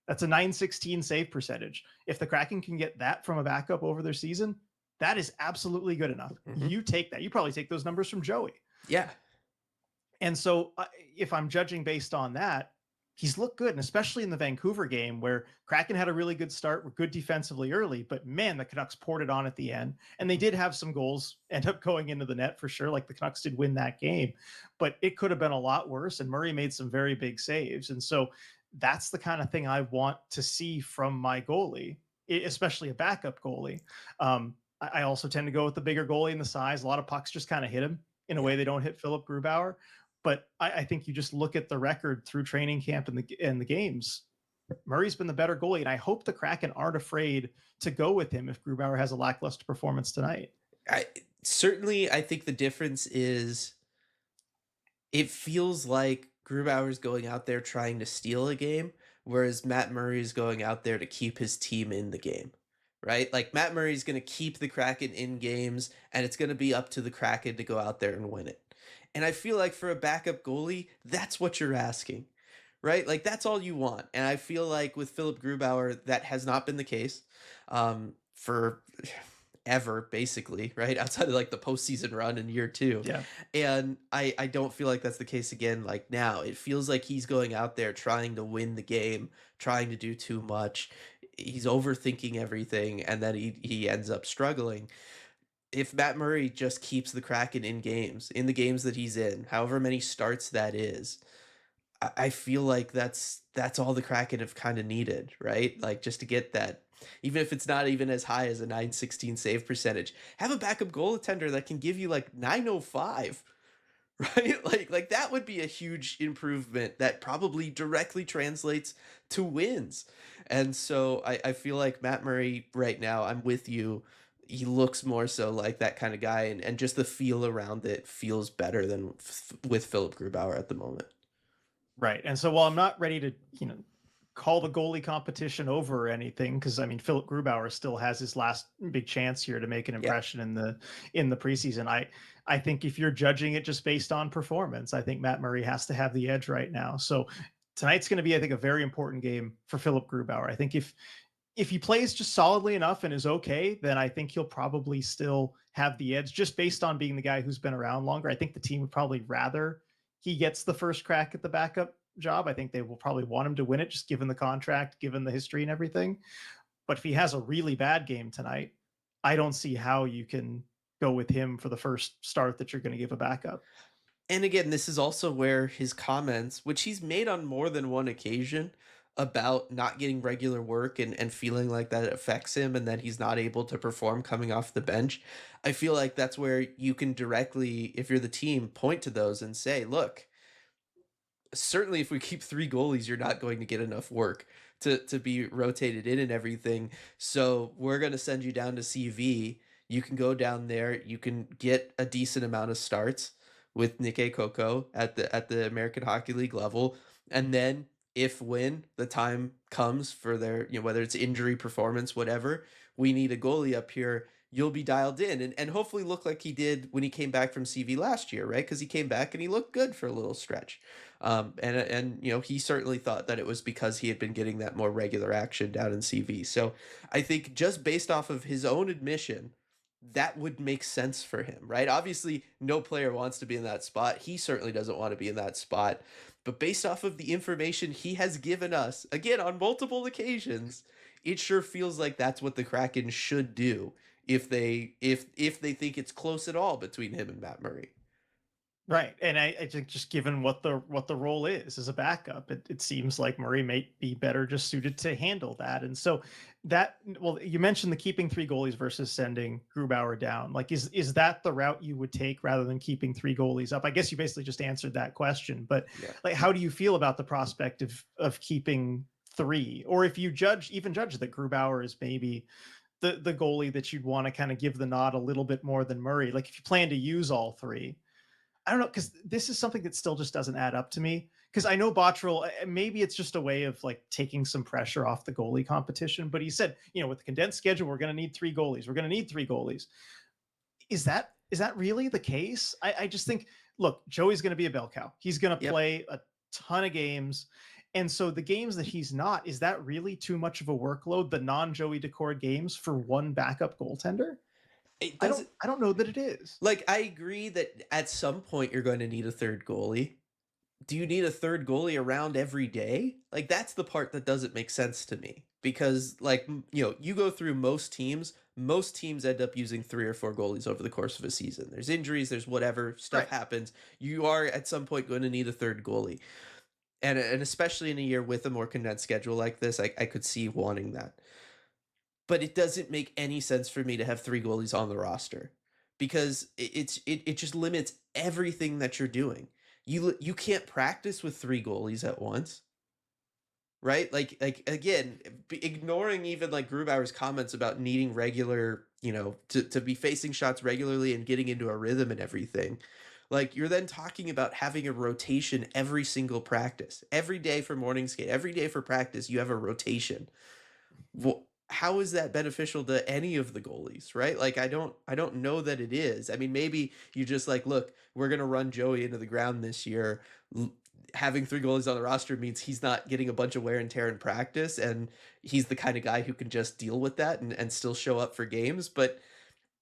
That's a 916 save percentage. If the Kraken can get that from a backup over their season, that is absolutely good enough. Mhm. You take that. You probably take those numbers from Joey. Yeah. And so if I'm judging based on that, he's looked good, and especially in the Vancouver game where Kraken had a really good start, were good defensively early, but man, the Canucks poured it on at the end. And they did have some goals end up going into the net for sure. Like the Canucks did win that game, but it could have been a lot worse. And Murray made some very big saves. And so that's the kind of thing I want to see from my goalie, especially a backup goalie. I also tend to go with the bigger goalie and the size. A lot of pucks just kind of hit him in a Yeah. way they don't hit Philip Grubauer. But I think you just look at the record through training camp and the games. Murray's been the better goalie, and I hope the Kraken aren't afraid to go with him if Grubauer has a lackluster performance tonight. I certainly I think the difference is it feels like Grubauer's going out there trying to steal a game, whereas Matt Murray's going out there to keep his team in the game, right? Like Matt Murray's going to keep the Kraken in games, and it's going to be up to the Kraken to go out there and win it. And I feel like for a backup goalie, that's what you're asking, right? Like that's all you want. And I feel like with Philip Grubauer, that has not been the case for ever, basically, right? Outside of like the postseason run in year two. Yeah. And I don't feel like that's the case again. Like now, it feels like he's going out there trying to win the game, trying to do too much. He's overthinking everything, and then he ends up struggling. If Matt Murray just keeps the Kraken in games, in the games that he's in, however many starts that is, I feel like that's all the Kraken have kind of needed, right? Like just to get that, even if it's not even as high as a 916 save percentage, have a backup goaltender that can give you like 905, right? Like that would be a huge improvement that probably directly translates to wins. And so I feel like Matt Murray right now, I'm with you. He looks more so like that kind of guy, and just the feel around it feels better than with Philip Grubauer at the moment. Right. And so while I'm not ready to, call the goalie competition over or anything, because I mean Philip Grubauer still has his last big chance here to make an Yeah. impression in the preseason. I think if you're judging it just based on performance, I think Matt Murray has to have the edge right now. So tonight's going to be, I think, a very important game for Philip Grubauer. I think if he plays just solidly enough and is okay, then I think he'll probably still have the edge just based on being the guy who's been around longer. I think the team would probably rather he gets the first crack at the backup job. I think they will probably want him to win it just given the contract, given the history and everything. But if he has a really bad game tonight, I don't see how you can go with him for the first start that you're going to give a backup. And again, this is also where his comments, which he's made on more than one occasion, about not getting regular work and feeling like that affects him and that he's not able to perform coming off the bench. I feel like that's where you can directly, if you're the team, point to those and say, look, certainly if we keep three goalies, you're not going to get enough work to be rotated in and everything. So we're going to send you down to CV. You can go down there. You can get a decent amount of starts with Nikkei Coco at the American Hockey League level, and then if when the time comes for their, whether it's injury, performance, whatever, we need a goalie up here. You'll be dialed in and hopefully look like he did when he came back from CV last year, right? Because he came back and he looked good for a little stretch. And he certainly thought that it was because he had been getting that more regular action down in CV. So I think just based off of his own admission, that would make sense for him, right? Obviously, no player wants to be in that spot. He certainly doesn't want to be in that spot. But based off of the information he has given us, again, on multiple occasions, it sure feels like that's what the Kraken should do if they think it's close at all between him and Matt Murray. Right. And I think just given what the role is as a backup, it seems like Murray may be better just suited to handle that. And so you mentioned the keeping three goalies versus sending Grubauer down. Like, is that the route you would take rather than keeping three goalies up? I guess you basically just answered that question, but Yeah. like, how do you feel about the prospect of keeping three? Or if you judge that Grubauer is maybe the goalie that you'd want to kind of give the nod a little bit more than Murray, like if you plan to use all three. I don't know, because this is something that still just doesn't add up to me. Because I know Bottrell, maybe it's just a way of like taking some pressure off the goalie competition. But he said, with the condensed schedule, we're going to need three goalies. We're going to need three goalies. Is that really the case? I just think, look, Joey's going to be a bell cow. He's going to Yep. play a ton of games. And so the games that he's not, is that really too much of a workload, the non-Joey Decord games for one backup goaltender? It I doesn't. don't know that it is. Like, I agree that at some point you're going to need a third goalie. Do you need a third goalie around every day? Like, that's the part that doesn't make sense to me. Because, like, you go through most teams end up using three or four goalies over the course of a season. There's injuries, there's whatever, stuff Right. happens. You are at some point going to need a third goalie. And especially in a year with a more condensed schedule like this, I could see wanting that. But it doesn't make any sense for me to have three goalies on the roster because it just limits everything that you're doing. You can't practice with three goalies at once, right? Like again, ignoring even like Grubauer's comments about needing regular, to be facing shots regularly and getting into a rhythm and everything. Like you're then talking about having a rotation every single practice, every day for morning skate, every day for practice. You have a rotation. Well, how is that beneficial to any of the goalies, right? Like I don't know that it is. I mean, maybe you just like, look, we're going to run Joey into the ground this year. Having three goalies on the roster means he's not getting a bunch of wear and tear in practice and he's the kind of guy who can just deal with that and still show up for games, but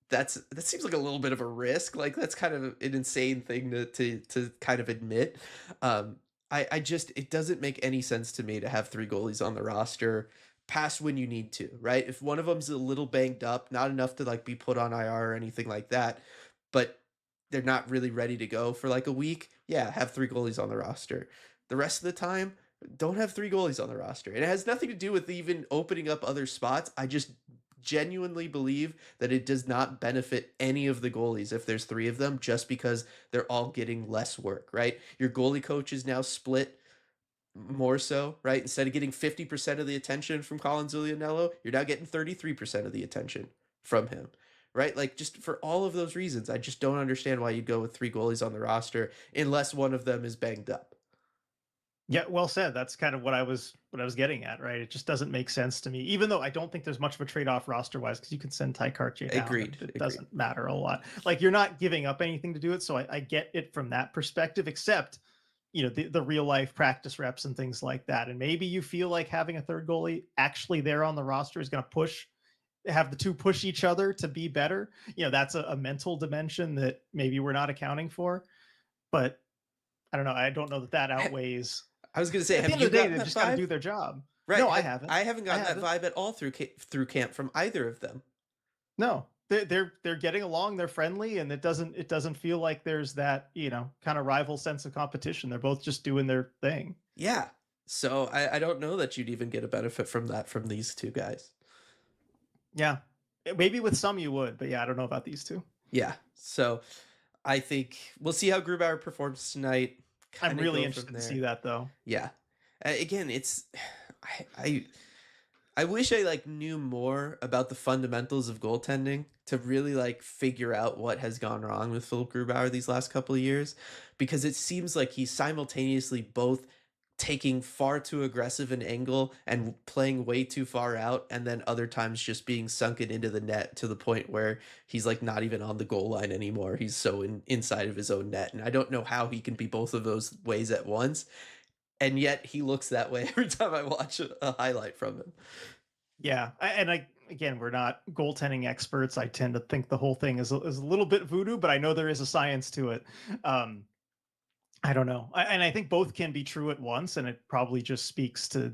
that seems like a little bit of a risk. Like that's kind of an insane thing to kind of admit. I just it doesn't make any sense to me to have three goalies on the roster past when you need to, right? If one of them's a little banged up, not enough to like be put on IR or anything like that, but they're not really ready to go for like a week, yeah, have three goalies on the roster. The rest of the time, don't have three goalies on the roster. And it has nothing to do with even opening up other spots. I just genuinely believe that it does not benefit any of the goalies if there's three of them just because they're all getting less work, right? Your goalie coach is now split more so, right? Instead of getting 50% of the attention from Colin Zulianello, you're now getting 33% of the attention from him, right? Like, just for all of those reasons, I just don't understand why you'd go with three goalies on the roster unless one of them is banged up. Yeah, well said. That's kind of what I was getting at, right? It just doesn't make sense to me, even though I don't think there's much of a trade-off roster-wise, because you can send Ty Cartier down and it Agreed. doesn't matter a lot. Like you're not giving up anything to do it, so I get it from that perspective, except the real life practice reps and things like that. And maybe you feel like having a third goalie actually there on the roster is going to have the two push each other to be better. That's a mental dimension that maybe we're not accounting for. But I don't know. I don't know that I, outweighs. I was going to say, At the have end you of the day, gotten they've that just got to vibe? do their job. Right. No, I haven't. I haven't I gotten that haven't. vibe at all through camp from either of them. No, they're getting along. They're friendly, and it doesn't feel like there's that kind of rival sense of competition. They're both just doing their thing. Yeah. So I don't know that you'd even get a benefit from that from these two guys. Yeah, maybe with some you would, but yeah, I don't know about these two. Yeah. So I think we'll see how Grubauer performs tonight. I'm Kind of really go from interested to there. see that though. Yeah. Again, it's I I wish I like knew more about the fundamentals of goaltending to really like figure out what has gone wrong with Philip Grubauer these last couple of years, because it seems like he's simultaneously both taking far too aggressive an angle and playing way too far out, and then other times just being sunken into the net to the point where he's like not even on the goal line anymore. He's so inside of his own net, and I don't know how he can be both of those ways at once, and yet he looks that way every time I watch a highlight from him. Yeah, again, we're not goaltending experts. I tend to think the whole thing is a little bit voodoo, but I know there is a science to it. Um, I don't know, and I think both can be true at once, and it probably just speaks to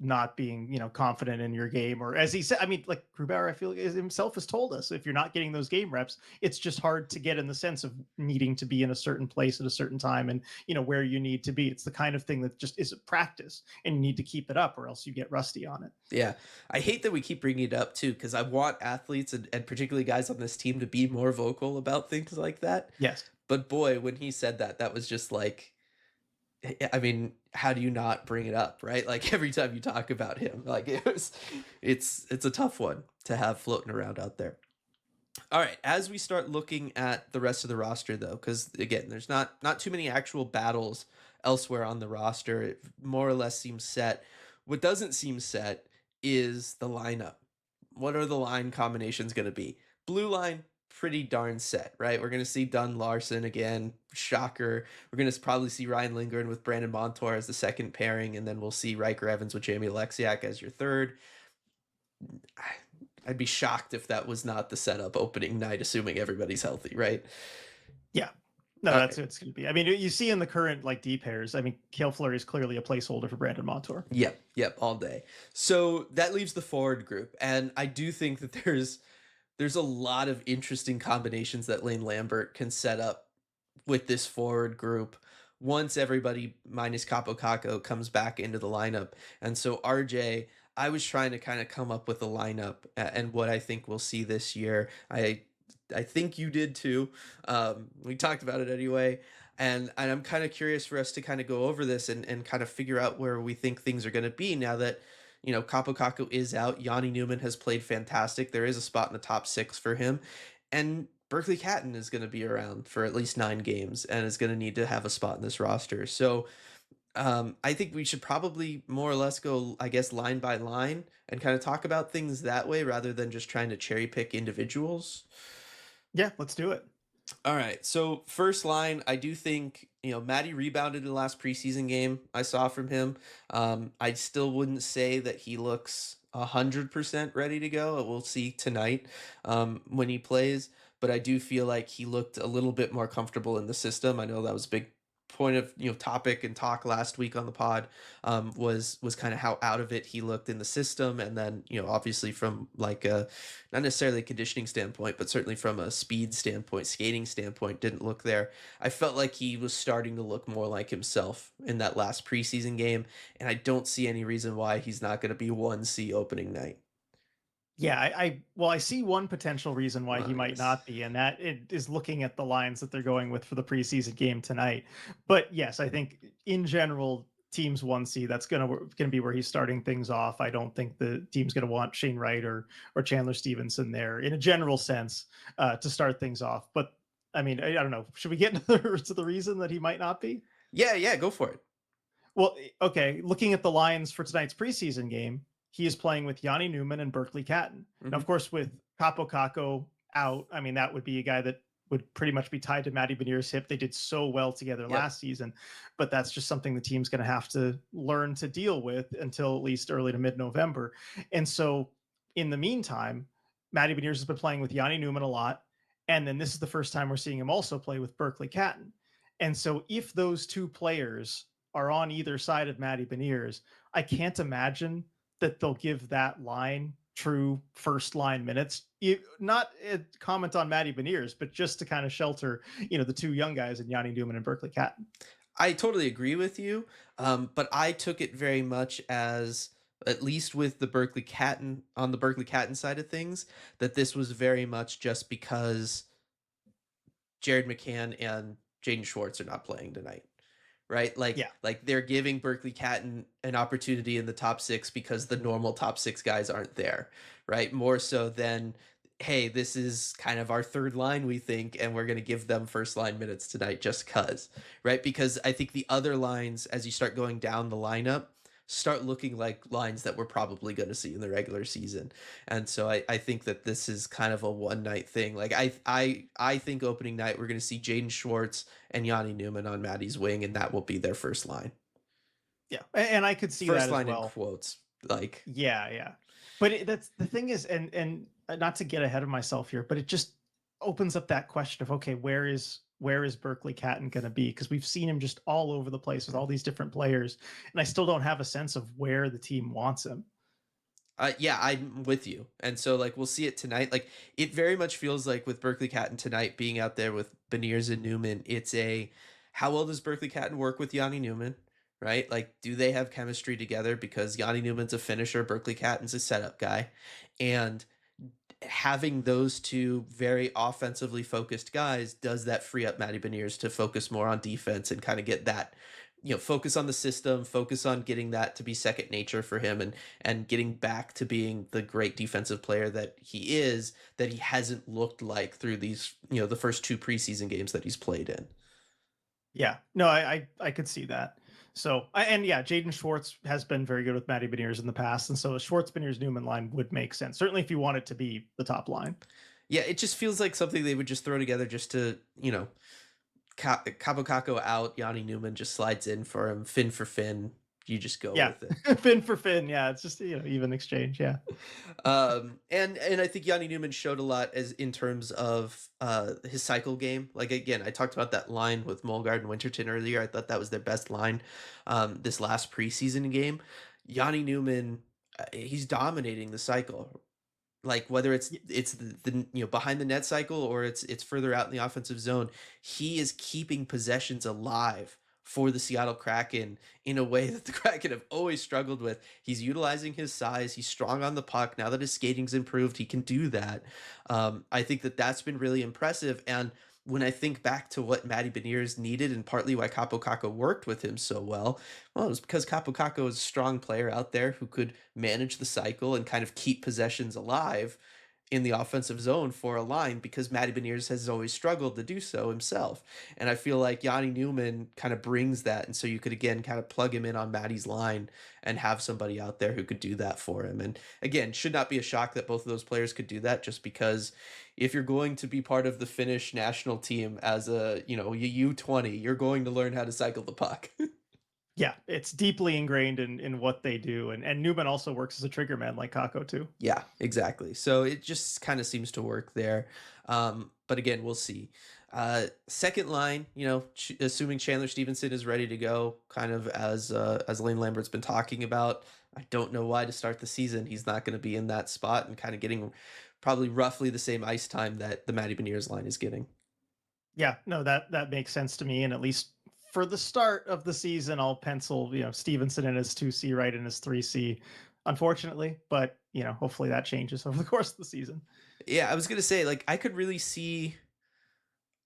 not being confident in your game, or as he said, I mean, like Grubauer, I feel himself has told us, if you're not getting those game reps, it's just hard to get in the sense of needing to be in a certain place at a certain time, and where you need to be. It's the kind of thing that just isn't practice, and you need to keep it up or else you get rusty on it. Yeah, I hate that we keep bringing it up too, because I want athletes and particularly guys on this team to be more vocal about things like that. Yes. But boy, when he said that, that was just like, I mean, how do you not bring it up, right? Like every time you talk about him, like it's a tough one to have floating around out there. All right, as we start looking at the rest of the roster, though, because again, there's not too many actual battles elsewhere on the roster. It more or less seems set. What doesn't seem set is the lineup. What are the line combinations going to be? Blue line, pretty darn set, right? We're going to see Dunn Larson again. Shocker. We're going to probably see Ryan Lindgren with Brandon Montour as the second pairing, and then we'll see Riker Evans with Jamie Alexiak as your third. I'd be shocked if that was not the setup opening night, assuming everybody's healthy, right? Yeah. No, All that's right. what it's going to be. I mean, you see in the current like D pairs, I mean, Kale Fleury is clearly a placeholder for Brandon Montour. Yep, all day. So that leaves the forward group, and I do think that there's a lot of interesting combinations that Lane Lambert can set up with this forward group once everybody minus Capo Caco comes back into the lineup. And so RJ, I was trying to kind of come up with a lineup and what I think we'll see this year. I think you did too. We talked about it anyway. And I'm kind of curious for us to kind of go over this and kind of figure out where we think things are going to be now that, Capo Caco is out. Yanni Newman has played fantastic. There is a spot in the top 6 for him. And Berkeley Catton is going to be around for at least 9 games and is going to need to have a spot in this roster. So I think we should probably more or less go, I guess, line by line and kind of talk about things that way rather than just trying to cherry pick individuals. Yeah, let's do it. All right. So first line, I do think, Matty rebounded in the last preseason game I saw from him. I still wouldn't say that he looks 100% ready to go. We'll see tonight when he plays. But I do feel like he looked a little bit more comfortable in the system. I know that was a big point of topic and talk last week on the pod, was kind of how out of it he looked in the system, and then obviously from like a not necessarily a conditioning standpoint, but certainly from a speed standpoint, skating standpoint, didn't look there. I felt like he was starting to look more like himself in that last preseason game, and I don't see any reason why he's not going to be 1C opening night. Yeah, well, I see one potential reason why he might Yes. not be, and that it is looking at the lines that they're going with for the preseason game tonight. But yes, I think in general, teams 1C, that's gonna be where he's starting things off. I don't think the team's gonna want Shane Wright or Chandler Stevenson there in a general sense to start things off. But I mean, I don't know. Should we get into to the reason that he might not be? Yeah, yeah, go for it. Well, okay, looking at the lines for tonight's preseason game, he is playing with Yanni Newman and Berkeley Catton. Now, Hmm. of course, with Capo Caco out, I mean, that would be a guy that would pretty much be tied to Matty Beniers' hip. They did so well together Yep. last season, but that's just something the team's going to have to learn to deal with until at least early to mid-November. And so, in the meantime, Matty Beniers has been playing with Yanni Newman a lot, and then this is the first time we're seeing him also play with Berkeley Catton. And so, if those two players are on either side of Matty Beniers, I can't imagine that they'll give that line true first line minutes. Not a comment on Matty Beniers, but just to kind of shelter, the two young guys in Yanni Newman and Berkeley Catton. I totally agree with you, but I took it very much as, at least with the Berkeley Catton, on the Berkeley Catton side of things, that this was very much just because Jared McCann and Jaden Schwartz are not playing tonight, right? Like Yeah. like they're giving Berkeley Catton an opportunity in the top six because the normal top six guys aren't there, right? More so than, hey, this is kind of our third line, we think, and we're going to give them first line minutes tonight just cuz, right? Because I think the other lines, as you start going down the lineup, start looking like lines that we're probably going to see in the regular season. And so I think that this is kind of a one night thing. Like I think opening night we're going to see Jaden Schwartz and Yanni Newman on Maddie's wing, and that will be their first line. Yeah. And I could see that First as line in well. quotes. Like, Yeah, yeah. But that's the thing is, and not to get ahead of myself here, but it just opens up that question of, okay, where is Berkeley Catton going to be? Because we've seen him just all over the place with all these different players, and I still don't have a sense of where the team wants him. yeah, I'm with you. And so like we'll see it tonight. Like it very much feels like with Berkeley Catton tonight being out there with Beniers and Newman, it's a, how well does Berkeley Catton work with Yanni Newman? Right? Like, do they have chemistry together? Because Yanni Newman's a finisher, Berkeley Catton's a setup guy. And having those two very offensively focused guys, does that free up Matty Beniers to focus more on defense and kind of get that, focus on the system, focus on getting that to be second nature for him, and getting back to being the great defensive player that he is, that he hasn't looked like through these, the first two preseason games that he's played in. Yeah, no, I could see that. So, and yeah, Jaden Schwartz has been very good with Matty Beniers in the past, and so a Schwartz Beniers Newman line would make sense. Certainly, if you want it to be the top line. Yeah, it just feels like something they would just throw together just to, Cabo Caco out, Yanni Newman just slides in for him, Finn for Finn. You just go Yeah, with it. Finn for Finn. Yeah, it's just even exchange. Yeah, And I think Yanni Newman showed a lot as in terms of his cycle game. Like again, I talked about that line with Mulgard and Winterton earlier. I thought that was their best line this last preseason game. Yanni Newman, he's dominating the cycle, like whether it's the behind the net cycle or it's further out in the offensive zone, he is keeping possessions alive for the Seattle Kraken in a way that the Kraken have always struggled with. He's utilizing his size. He's strong on the puck. Now that his skating's improved, he can do that. I think that that's been really impressive. And when I think back to what Matty Beniers needed and partly why Capo Caco worked with him so well, it was because Capo Caco is a strong player out there who could manage the cycle and kind of keep possessions alive in the offensive zone for a line, because Matty Beniers has always struggled to do so himself. And I feel like Yanni Newman kind of brings that. And so you could, again, kind of plug him in on Matty's line and have somebody out there who could do that for him. And again, should not be a shock that both of those players could do that, just because if you're going to be part of the Finnish national team as a, U20, you're going to learn how to cycle the puck. yeah, it's deeply ingrained in what they do, and Newman also works as a trigger man like Kako too. Yeah, exactly. So it just kind of seems to work there. But again, we'll see. Second line, assuming Chandler Stevenson is ready to go, kind of as Lane Lambert's been talking about. I don't know why to start the season he's not going to be in that spot and kind of getting probably roughly the same ice time that the Matty Beniers line is getting. Yeah, no, that makes sense to me. And at least for the start of the season, I'll pencil, Stevenson in his 2C, right, in his 3C, unfortunately. But, hopefully that changes over the course of the season. Yeah, I was gonna say, like, I could really see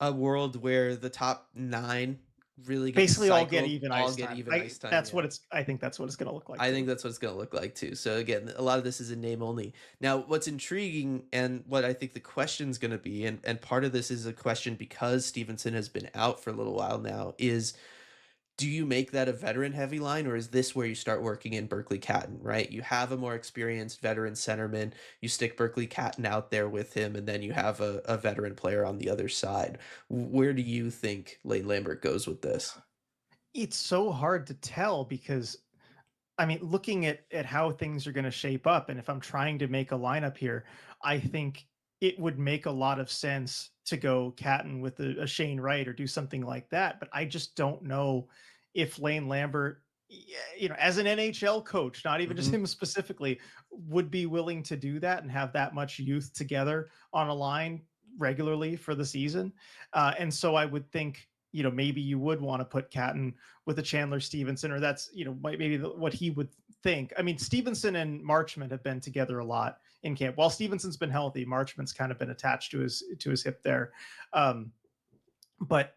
a world where the top 9 really get Basically all get cycled, even all ice get time. even ice time, yeah. I think that's what it's going to look like I think too. that's what it's gonna look like too. So again, a lot of this is in name only. Now, what's intriguing and what I think the question's gonna be, and part of this is a question because Stevenson has been out for a little while now, is do you make that a veteran heavy line, or is this where you start working in Berkeley Catton, right? You have a more experienced veteran centerman, you stick Berkeley Catton out there with him, and then you have a veteran player on the other side. Where do you think Lane Lambert goes with this? It's so hard to tell because I mean, looking at how things are going to shape up, and if I'm trying to make a lineup here, I think it would make a lot of sense to go Catton with a Shane Wright or do something like that. But I just don't know if Lane Lambert, as an NHL coach, not even just Hmm. him specifically, would be willing to do that and have that much youth together on a line regularly for the season. And so I would think, maybe you would want to put Catton with a Chandler Stevenson, or that's maybe what he would think. I mean, Stevenson and Marchment have been together a lot in camp. While Stevenson's been healthy, Marchment's kind of been attached to his hip there. But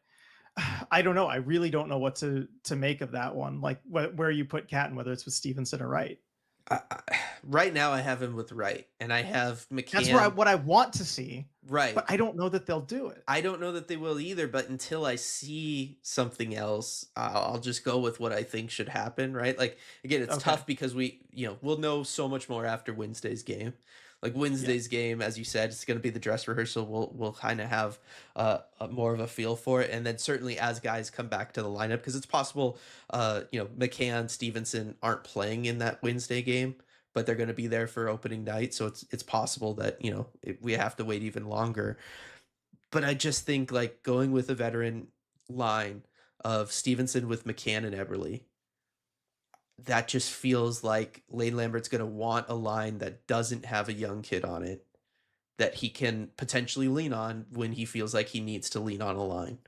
I don't know. I really don't know what to make of that one. Like where you put Catton, whether it's with Stevenson or Wright. Right now, I have him with Wright, and I have That's where McCann. what I want to see, but Right. I don't know that they'll do it. I don't know that they will either, but until I see something else, I'll just go with what I think should happen, right? Like again, it's Okay. tough because we'll know so much more after Wednesday's game. Like Yeah. Wednesday's game, as you said, it's going to be the dress rehearsal. We'll kind of have more of a feel for it, and then certainly as guys come back to the lineup, because it's possible, McCann, Stevenson aren't playing in that Wednesday game, but they're going to be there for opening night, so it's possible that we have to wait even longer. But I just think like going with a veteran line of Stevenson with McCann and Eberle, that just feels like Lane Lambert's going to want a line that doesn't have a young kid on it that he can potentially lean on when he feels like he needs to lean on a line.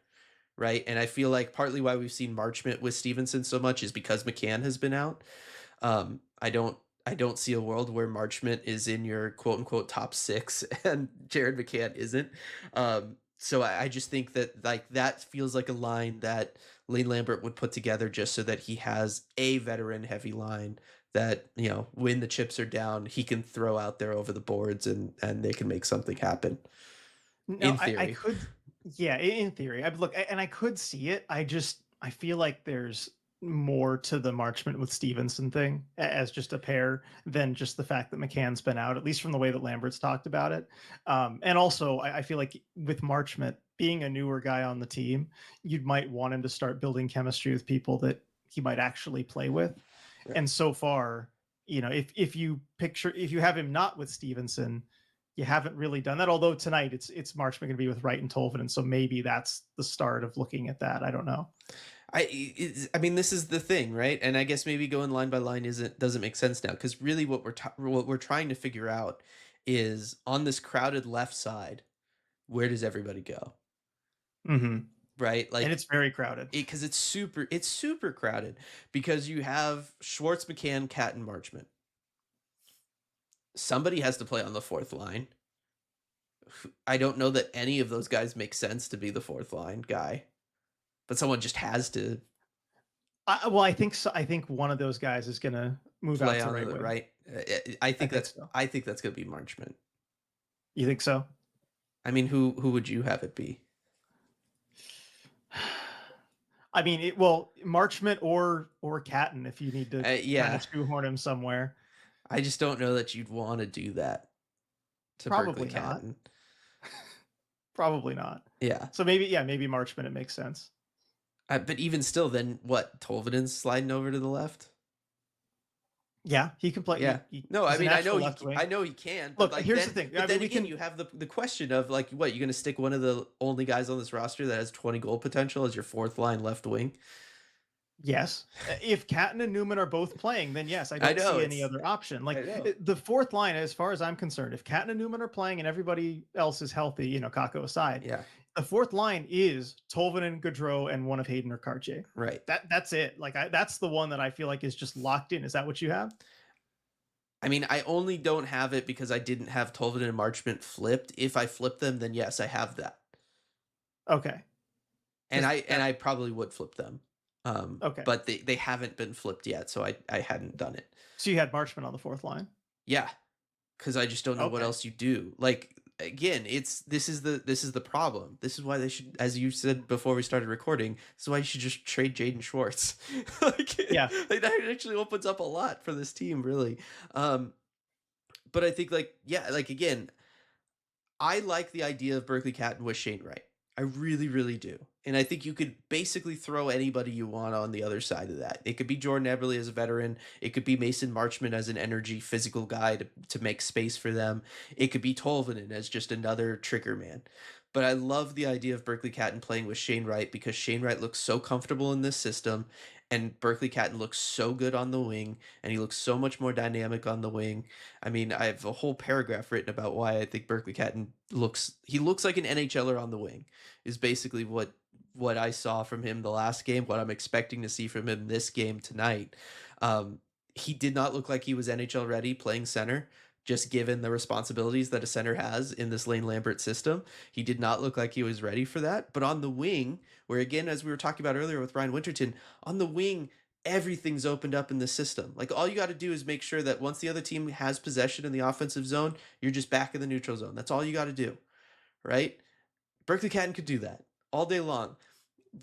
Right. And I feel like partly why we've seen Marchment with Stevenson so much is because McCann has been out. Um, I don't I don't see a world where Marchment is in your quote unquote top 6 and Jared McCann isn't. So I just think that like that feels like a line that Lane Lambert would put together just so that he has a veteran heavy line that when the chips are down he can throw out there over the boards and they can make something happen No, in I theory. could, yeah, in theory. I look, and I could see it. I feel like there's more to the Marchment with Stevenson thing as just a pair than just the fact that McCann's been out, at least from the way that Lambert's talked about it. And also, I feel like with Marchment being a newer guy on the team, you might want him to start building chemistry with people that he might actually play with. Right. And so far, if you have him not with Stevenson, you haven't really done that. Although tonight it's Marchman going to be with Wright and Tolvanen, and so maybe that's the start of looking at that. I don't know. I mean, this is the thing, right? And I guess maybe going line by line doesn't make sense now because really what we're trying to figure out is on this crowded left side, where does everybody go, Mm-hmm. right? And Like it's very crowded. because it's super crowded because you have Schwartz, McCann, Cat, and Marchment. Somebody has to play on the fourth line. I don't know that any of those guys make sense to be the fourth line guy, but someone just has to Well, I think so. I think one of those guys is going to move out play to on right the wing. right. I I think think that's so. I think that's gonna be Marchment. You think so? I mean, who would you have it be? I mean, well, Marchment or Catton if you need to kind Yeah, of shoehorn him somewhere. I just don't know that you'd want to do that to Berkeley Probably not. Catton. Probably not. Yeah, So maybe Marchment it makes sense. but even still, then what? Tolvanen's sliding over to the left. Yeah, he can play. Yeah. No, I He's a mean, natural left I wing. know he can, but Look, like here's the thing. but I mean, then we again, can. you have the question of like, what, you're gonna stick one of the only guys on this roster that has 20 goal potential as your fourth line left wing? Yes. If Catton and Newman are both playing, then yes, I I don't know see any it's other option. Like I know. the fourth line, as far as I'm concerned, if Catton and Newman are playing and everybody else is healthy, Kako aside, Yeah. the fourth line is Tolvanen, Gaudreau, and one of Hayden or Cartier. Right. That's it. Like that's the one that I feel like is just locked in. Is that what you have? I mean, I only don't have it because I didn't have Tolvanen and Marchment flipped. If I flip them, then yes, I have that. Okay. And Because that I probably would flip them. okay. But they haven't been flipped yet, so I hadn't done it. So you had Marchman on the fourth line. Yeah, because I just don't know what Okay. else you do. Like, again, this is the problem. This is why they should, as you said before we started recording, this is why you should just trade Jaden Schwartz. Yeah. Like that actually opens up a lot for this team, really. But I think, like, yeah, like, again, I like the idea of Berkeley Catton with Shane Wright. I really, really do. And I think you could basically throw anybody you want on the other side of that. It could be Jordan Eberle as a veteran. It could be Mason Marchman as an energy physical guy to make space for them. It could be Tolvanen as just another trigger man. But I love the idea of Berkeley Catton playing with Shane Wright because Shane Wright looks so comfortable in this system, and Berkeley Catton looks so good on the wing, and he looks so much more dynamic on the wing. I mean, I have a whole paragraph written about why I think Berkeley Catton looks like an NHLer on the wing, is basically what I saw from him the last game, what I'm expecting to see from him this game tonight. He did not look like he was NHL ready playing center, just given the responsibilities that a center has in this Lane Lambert system. He did not look like he was ready for that. But on the wing, where again, as we were talking about earlier with Ryan Winterton, on the wing, everything's opened up in the system. Like, all you got to do is make sure that once the other team has possession in the offensive zone, you're just back in the neutral zone. That's all you got to do, right? Berkeley Catton could do that all day long.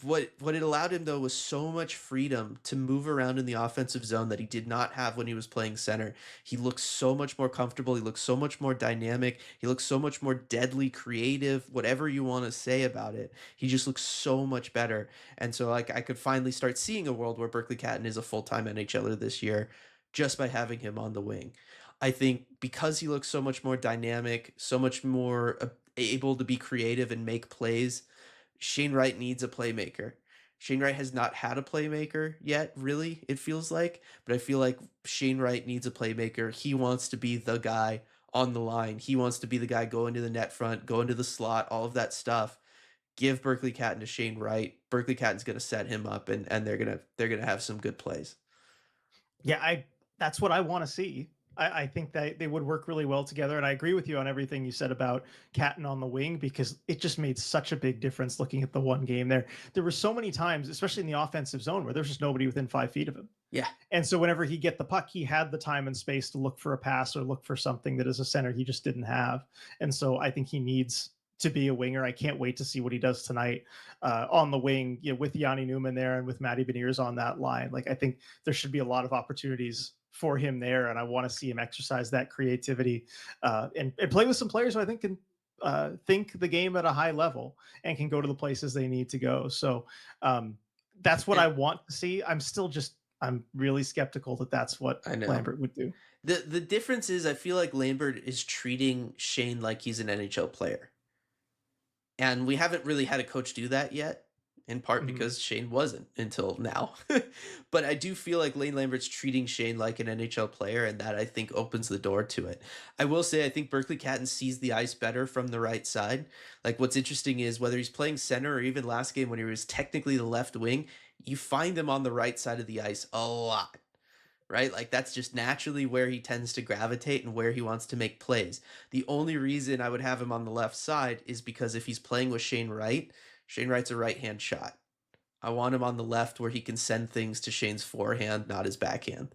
What it allowed him, though, was so much freedom to move around in the offensive zone that he did not have when he was playing center. He looks so much more comfortable. He looks so much more dynamic. He looks so much more deadly creative, whatever you want to say about it. He just looks so much better. And so, like, I could finally start seeing a world where Berkeley Catton is a full-time NHLer this year just by having him on the wing. I think because he looks so much more dynamic, so much more able to be creative and make plays, Shane Wright needs a playmaker. Shane Wright has not had a playmaker yet, really, it feels like. But I feel like Shane Wright needs a playmaker. He wants to be the guy on the line. He wants to be the guy going to the net front, going to the slot, all of that stuff. Give Berkeley Catton to Shane Wright. Berkeley Catton's gonna set him up, and they're gonna have some good plays. Yeah, I that's what I want to see. I think that they would work really well together. And I agree with you on everything you said about Catton on the wing, because it just made such a big difference looking at the one game there. There were so many times, especially in the offensive zone, where there's just nobody within 5 feet of him. Yeah. And so whenever he get the puck, he had the time and space to look for a pass or look for something that as a center he just didn't have. And so I think he needs to be a winger. I can't wait to see what he does tonight on the wing, with Yanni Newman there and with Matty Beniers on that line. Like, I think there should be a lot of opportunities for him there, and I want to see him exercise that creativity and play with some players who I think can think the game at a high level and can go to the places they need to go. So that's what And I want to see. I'm really skeptical that that's what I know. Lambert would do. The difference is I feel like Lambert is treating Shane like he's an NHL player. And we haven't really had a coach do that yet, in part Mhm. because Shane wasn't until now. But I do feel like Lane Lambert's treating Shane like an NHL player, and that, I think, opens the door to it. I will say I think Berkeley Catton sees the ice better from the right side. Like, what's interesting is whether he's playing center or even last game when he was technically the left wing, you find him on the right side of the ice a lot, right? Like, that's just naturally where he tends to gravitate and where he wants to make plays. The only reason I would have him on the left side is because if he's playing with Shane Wright, Shane Wright's a right-hand shot. I want him on the left where he can send things to Shane's forehand, not his backhand.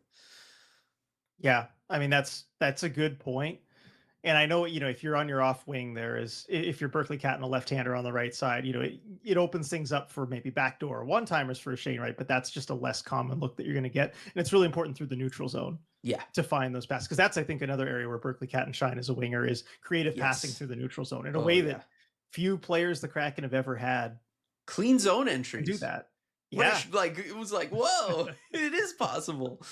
Yeah, I mean that's a good point. And I know, if you're on your off wing, if you're Berkeley Cat and a left-hander on the right side, it opens things up for maybe backdoor one-timers for Shane Wright, but that's just a less common look that you're going to get. And it's really important through the neutral zone Yeah. to find those passes, because that's, I think, another area where Berkeley Cat and shine as a winger is creative passing Yes. through the neutral zone in a Oh, way yeah. that few players the Kraken have ever had Clean zone can do entries. that. What Yeah. like, it was like, whoa, it is possible.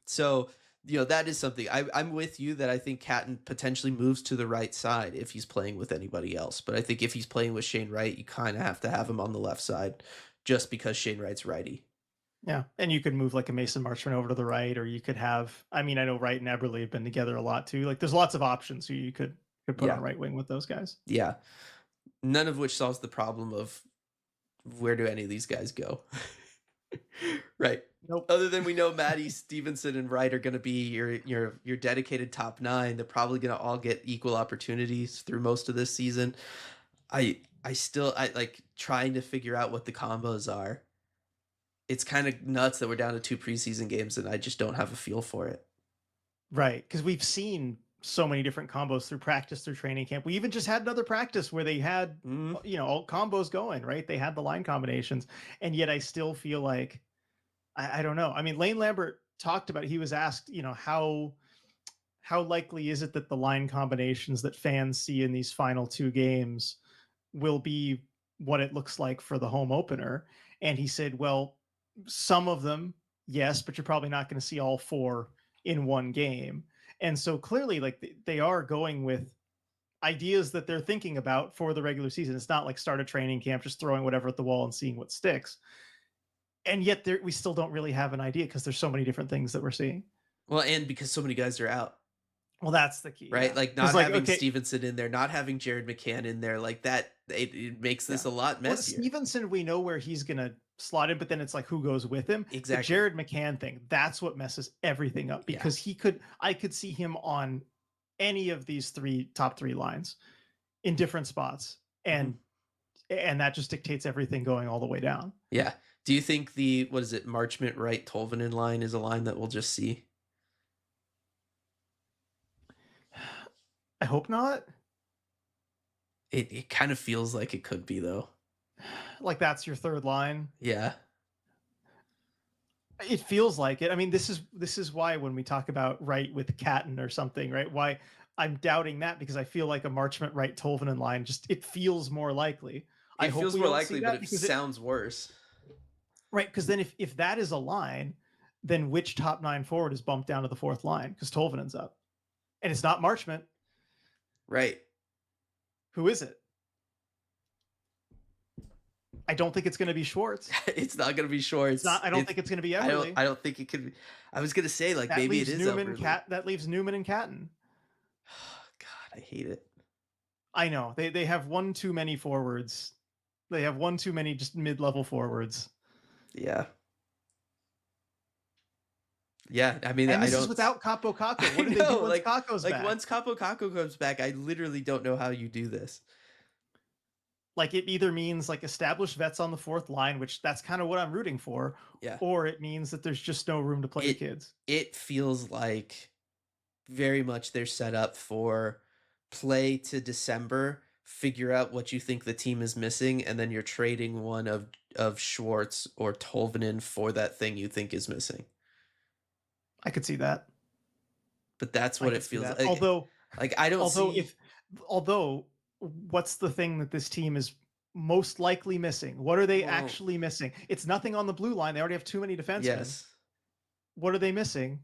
So that is something I'm with you that I think Catton potentially moves to the right side if he's playing with anybody else. But I think if he's playing with Shane Wright, you kind of have to have him on the left side just because Shane Wright's righty. Yeah, and you could move like a Mason Marchment over to the right, or you could have. I mean, I know Wright and Eberle have been together a lot too. Like, there's lots of options who you could put on Yeah. right wing with those guys. Yeah. None of which solves the problem of where do any of these guys go? Right. Nope. Other than we know Maddie Stevenson and Wright are going to be your dedicated top nine. They're probably going to all get equal opportunities through most of this season. I like trying to figure out what the combos are. It's kind of nuts that we're down to 2 preseason games and I just don't have a feel for it. Right, because we've seen so many different combos through practice, through training camp. We even just had another practice where they had, Mm. all combos going, right? They had the line combinations, and yet I still feel like I don't know. I mean, Lane Lambert talked about. He was asked, how likely is it that the line combinations that fans see in these final two games will be what it looks like for the home opener? And he said, well, some of them, yes, but you're probably not going to see all four in one game. And so clearly, like, they are going with ideas that they're thinking about for the regular season. It's not like start a training camp, just throwing whatever at the wall and seeing what sticks. And yet we still don't really have an idea because there's so many different things that we're seeing. Well, and because so many guys are out. Well, that's the key, right? yeah. Like 'Cause, not having okay, Stevenson in there, not having Jared McCann in there, like that, it makes this yeah. a lot Well, messier. Stevenson, we know where he's gonna slot in, but then it's like who goes with him. The Exactly. Jared McCann thing, that's what messes everything up, Yeah. because I could see him on any of these top three lines in different spots, and that just dictates everything going all the way down. Yeah. Do you think what is it, Marchment, Wright, Tolvanen line is a line that we'll just see? I hope not. It kind of feels like it could be though. Like that's your third line. Yeah. It feels like it. I mean, this is why when we talk about Wright with Catton or something, right? Why I'm doubting that, because I feel like a Marchment, Wright, Tolvanen line it feels more likely. I It hope feels we more don't likely, see but that, it because sounds worse. right, because then if that is a line, then which top nine forward is bumped down to the fourth line? Because Tolvanen's up, and it's not Marchment. Right. Who is it? I don't think it's going to be Schwartz. It's not going to be Schwartz. I don't think it's going to be Eberle. I don't think it could be. I was going to say like maybe it is Newman, Eberle. that leaves Newman and Catton. God, I hate it. I know they have one too many forwards. They have one too many just mid-level forwards. Yeah. Yeah, I mean, And I this don't. is without Capo Caco. What do I they do know, once like, Caco's back? once Capo Caco comes back, I literally don't know how you do this. Like, it either means like established vets on the fourth line, which that's kind of what I'm rooting for, Yeah. or it means that there's just no room to play the kids. It feels like very much they're set up for play to December, figure out what you think the team is missing, and then you're trading one of Schwartz or Tolvanen for that thing you think is missing. I could see that. But that's what it feels like. Although I don't see. Although what's the thing that this team is most likely missing? What are they actually missing? It's nothing on the blue line. They already have too many defensemen. Yes. What are they missing?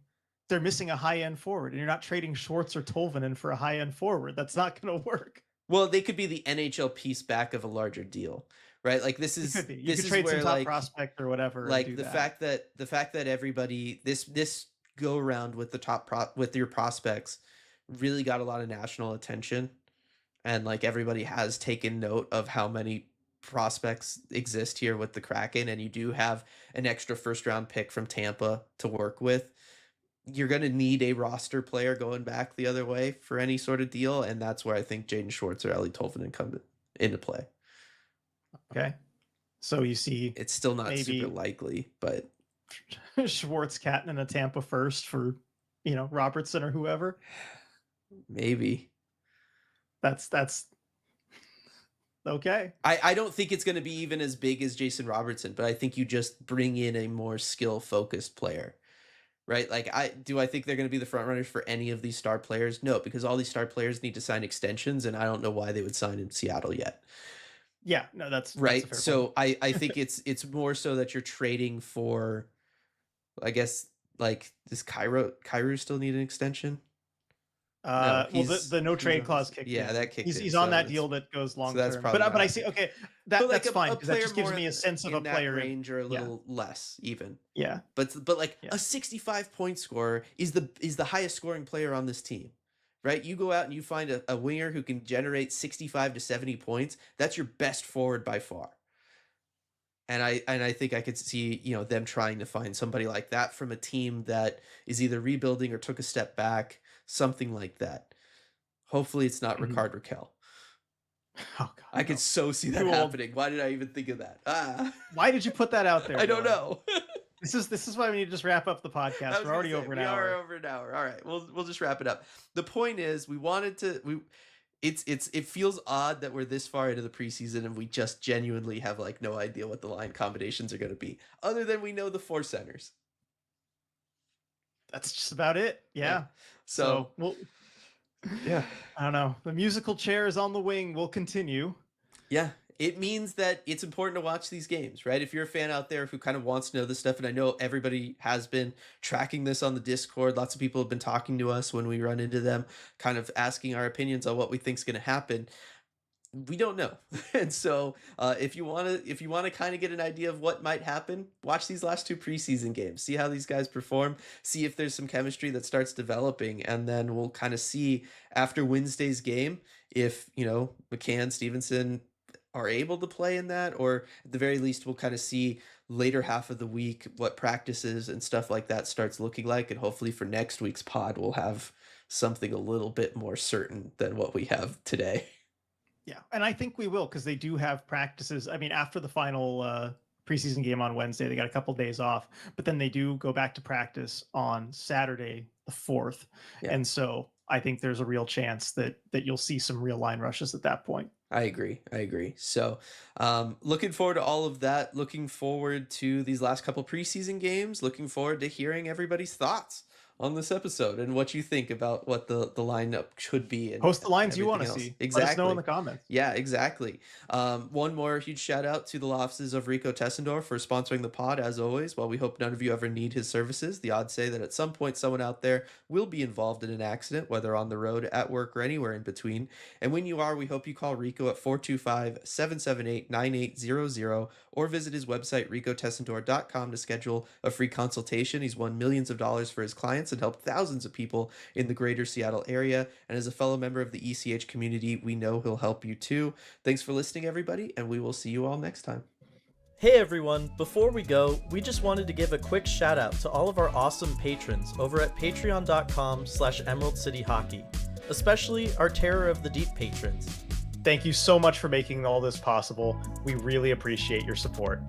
They're missing a high-end forward, and you're not trading Schwartz or Tolvanen for a high-end forward. That's not going to work. Well, they could be the NHL piece back of a larger deal, right? Like this is could be. You this could is trade where some top like prospect or whatever. like the fact that everybody this go around with the with your prospects really got a lot of national attention, and like everybody has taken note of how many prospects exist here with the Kraken, and you do have an extra first round pick from Tampa to work with. You're going to need a roster player going back the other way for any sort of deal, and that's where I think Jaden Schwartz or Ellie Tolvanen come into play. Okay. So you see, it's still not super likely, but Schwartz, Catton, and a Tampa first for, Robertson or whoever. Maybe. That's okay. I don't think it's going to be even as big as Jason Robertson, but I think you just bring in a more skill-focused player. Right? Like, I think they're going to be the front runners for any of these star players? No, because all these star players need to sign extensions, and I don't know why they would sign in Seattle yet. Yeah, no, that's right. That's a fair point. I think it's more so that you're trading for, I guess, Like, does Cairo still need an extension? No, Well, the no he's trade on clause kicked yeah, in. that kicked in, He's on so that that's deal that goes long that's term. probably But not I see. happening. Okay, But like that's fine a because that player just gives more me a sense of a in that player. range or a Yeah, little less even. yeah, But like yeah. a 65 point scorer is the highest scoring player on this team. Right? You go out and you find a winger who can generate 65 to 70 points. That's your best forward by far. And I think I could see, them trying to find somebody like that from a team that is either rebuilding or took a step back, something like that. Hopefully it's not Mhm. Ricard Raquel. Oh God, I could no. so see that Too old. happening. Why did I even think of that? Why did you put that out there, I don't Dylan? know. This is why we need to just wrap up the I podcast. was We're gonna already say over an we are hour. over an hour. All right, we'll just wrap it up. The point is, we wanted to. It feels odd that we're this far into the preseason and we just genuinely have like no idea what the line combinations are going to be, other than we know the four centers. That's just about it. Yeah. Yeah. So So we'll. yeah, I don't know. The musical chair is on the wing. We'll continue. yeah. It means that it's important to watch these games, right? If you're a fan out there who kind of wants to know this stuff, and I know everybody has been tracking this on the Discord, lots of people have been talking to us when we run into them, kind of asking our opinions on what we think's going to happen. We don't know. And so if you want to kind of get an idea of what might happen, watch these last two preseason games, see how these guys perform, see if there's some chemistry that starts developing, and then we'll kind of see after Wednesday's game if McCann, Stevenson are able to play in that, or at the very least we'll kind of see later half of the week what practices and stuff like that starts looking like, and hopefully for next week's pod we'll have something a little bit more certain than what we have today. Yeah, and I think we will because they do have practices. I mean, after the final preseason game on Wednesday, they got a couple days off, but then they do go back to practice on Saturday, the 4th. Yeah. And so I think there's a real chance that you'll see some real line rushes at that point. I agree. So, looking forward to all of that. Looking forward to these last couple preseason games. Looking forward to hearing everybody's thoughts on this episode and what you think about what the lineup should be and Post the lines you want to everything else. see. Exactly. Let us know in the comments. Yeah, exactly. One more huge shout out to the law offices of Rico Tessendorf for sponsoring the pod, as always. While we hope none of you ever need his services, the odds say that at some point someone out there will be involved in an accident, whether on the road, at work, or anywhere in between. And when you are, we hope you call Rico at 425-778-9800 or visit his website, ricotessendor.com, to schedule a free consultation. He's won millions of dollars for his clients and helped thousands of people in the greater Seattle area. And as a fellow member of the ECH community, we know he'll help you too. Thanks for listening, everybody, and we will see you all next time. Hey everyone, before we go, we just wanted to give a quick shout out to all of our awesome patrons over at patreon.com/Emerald City Hockey, especially our Terror of the Deep patrons. Thank you so much for making all this possible. We really appreciate your support.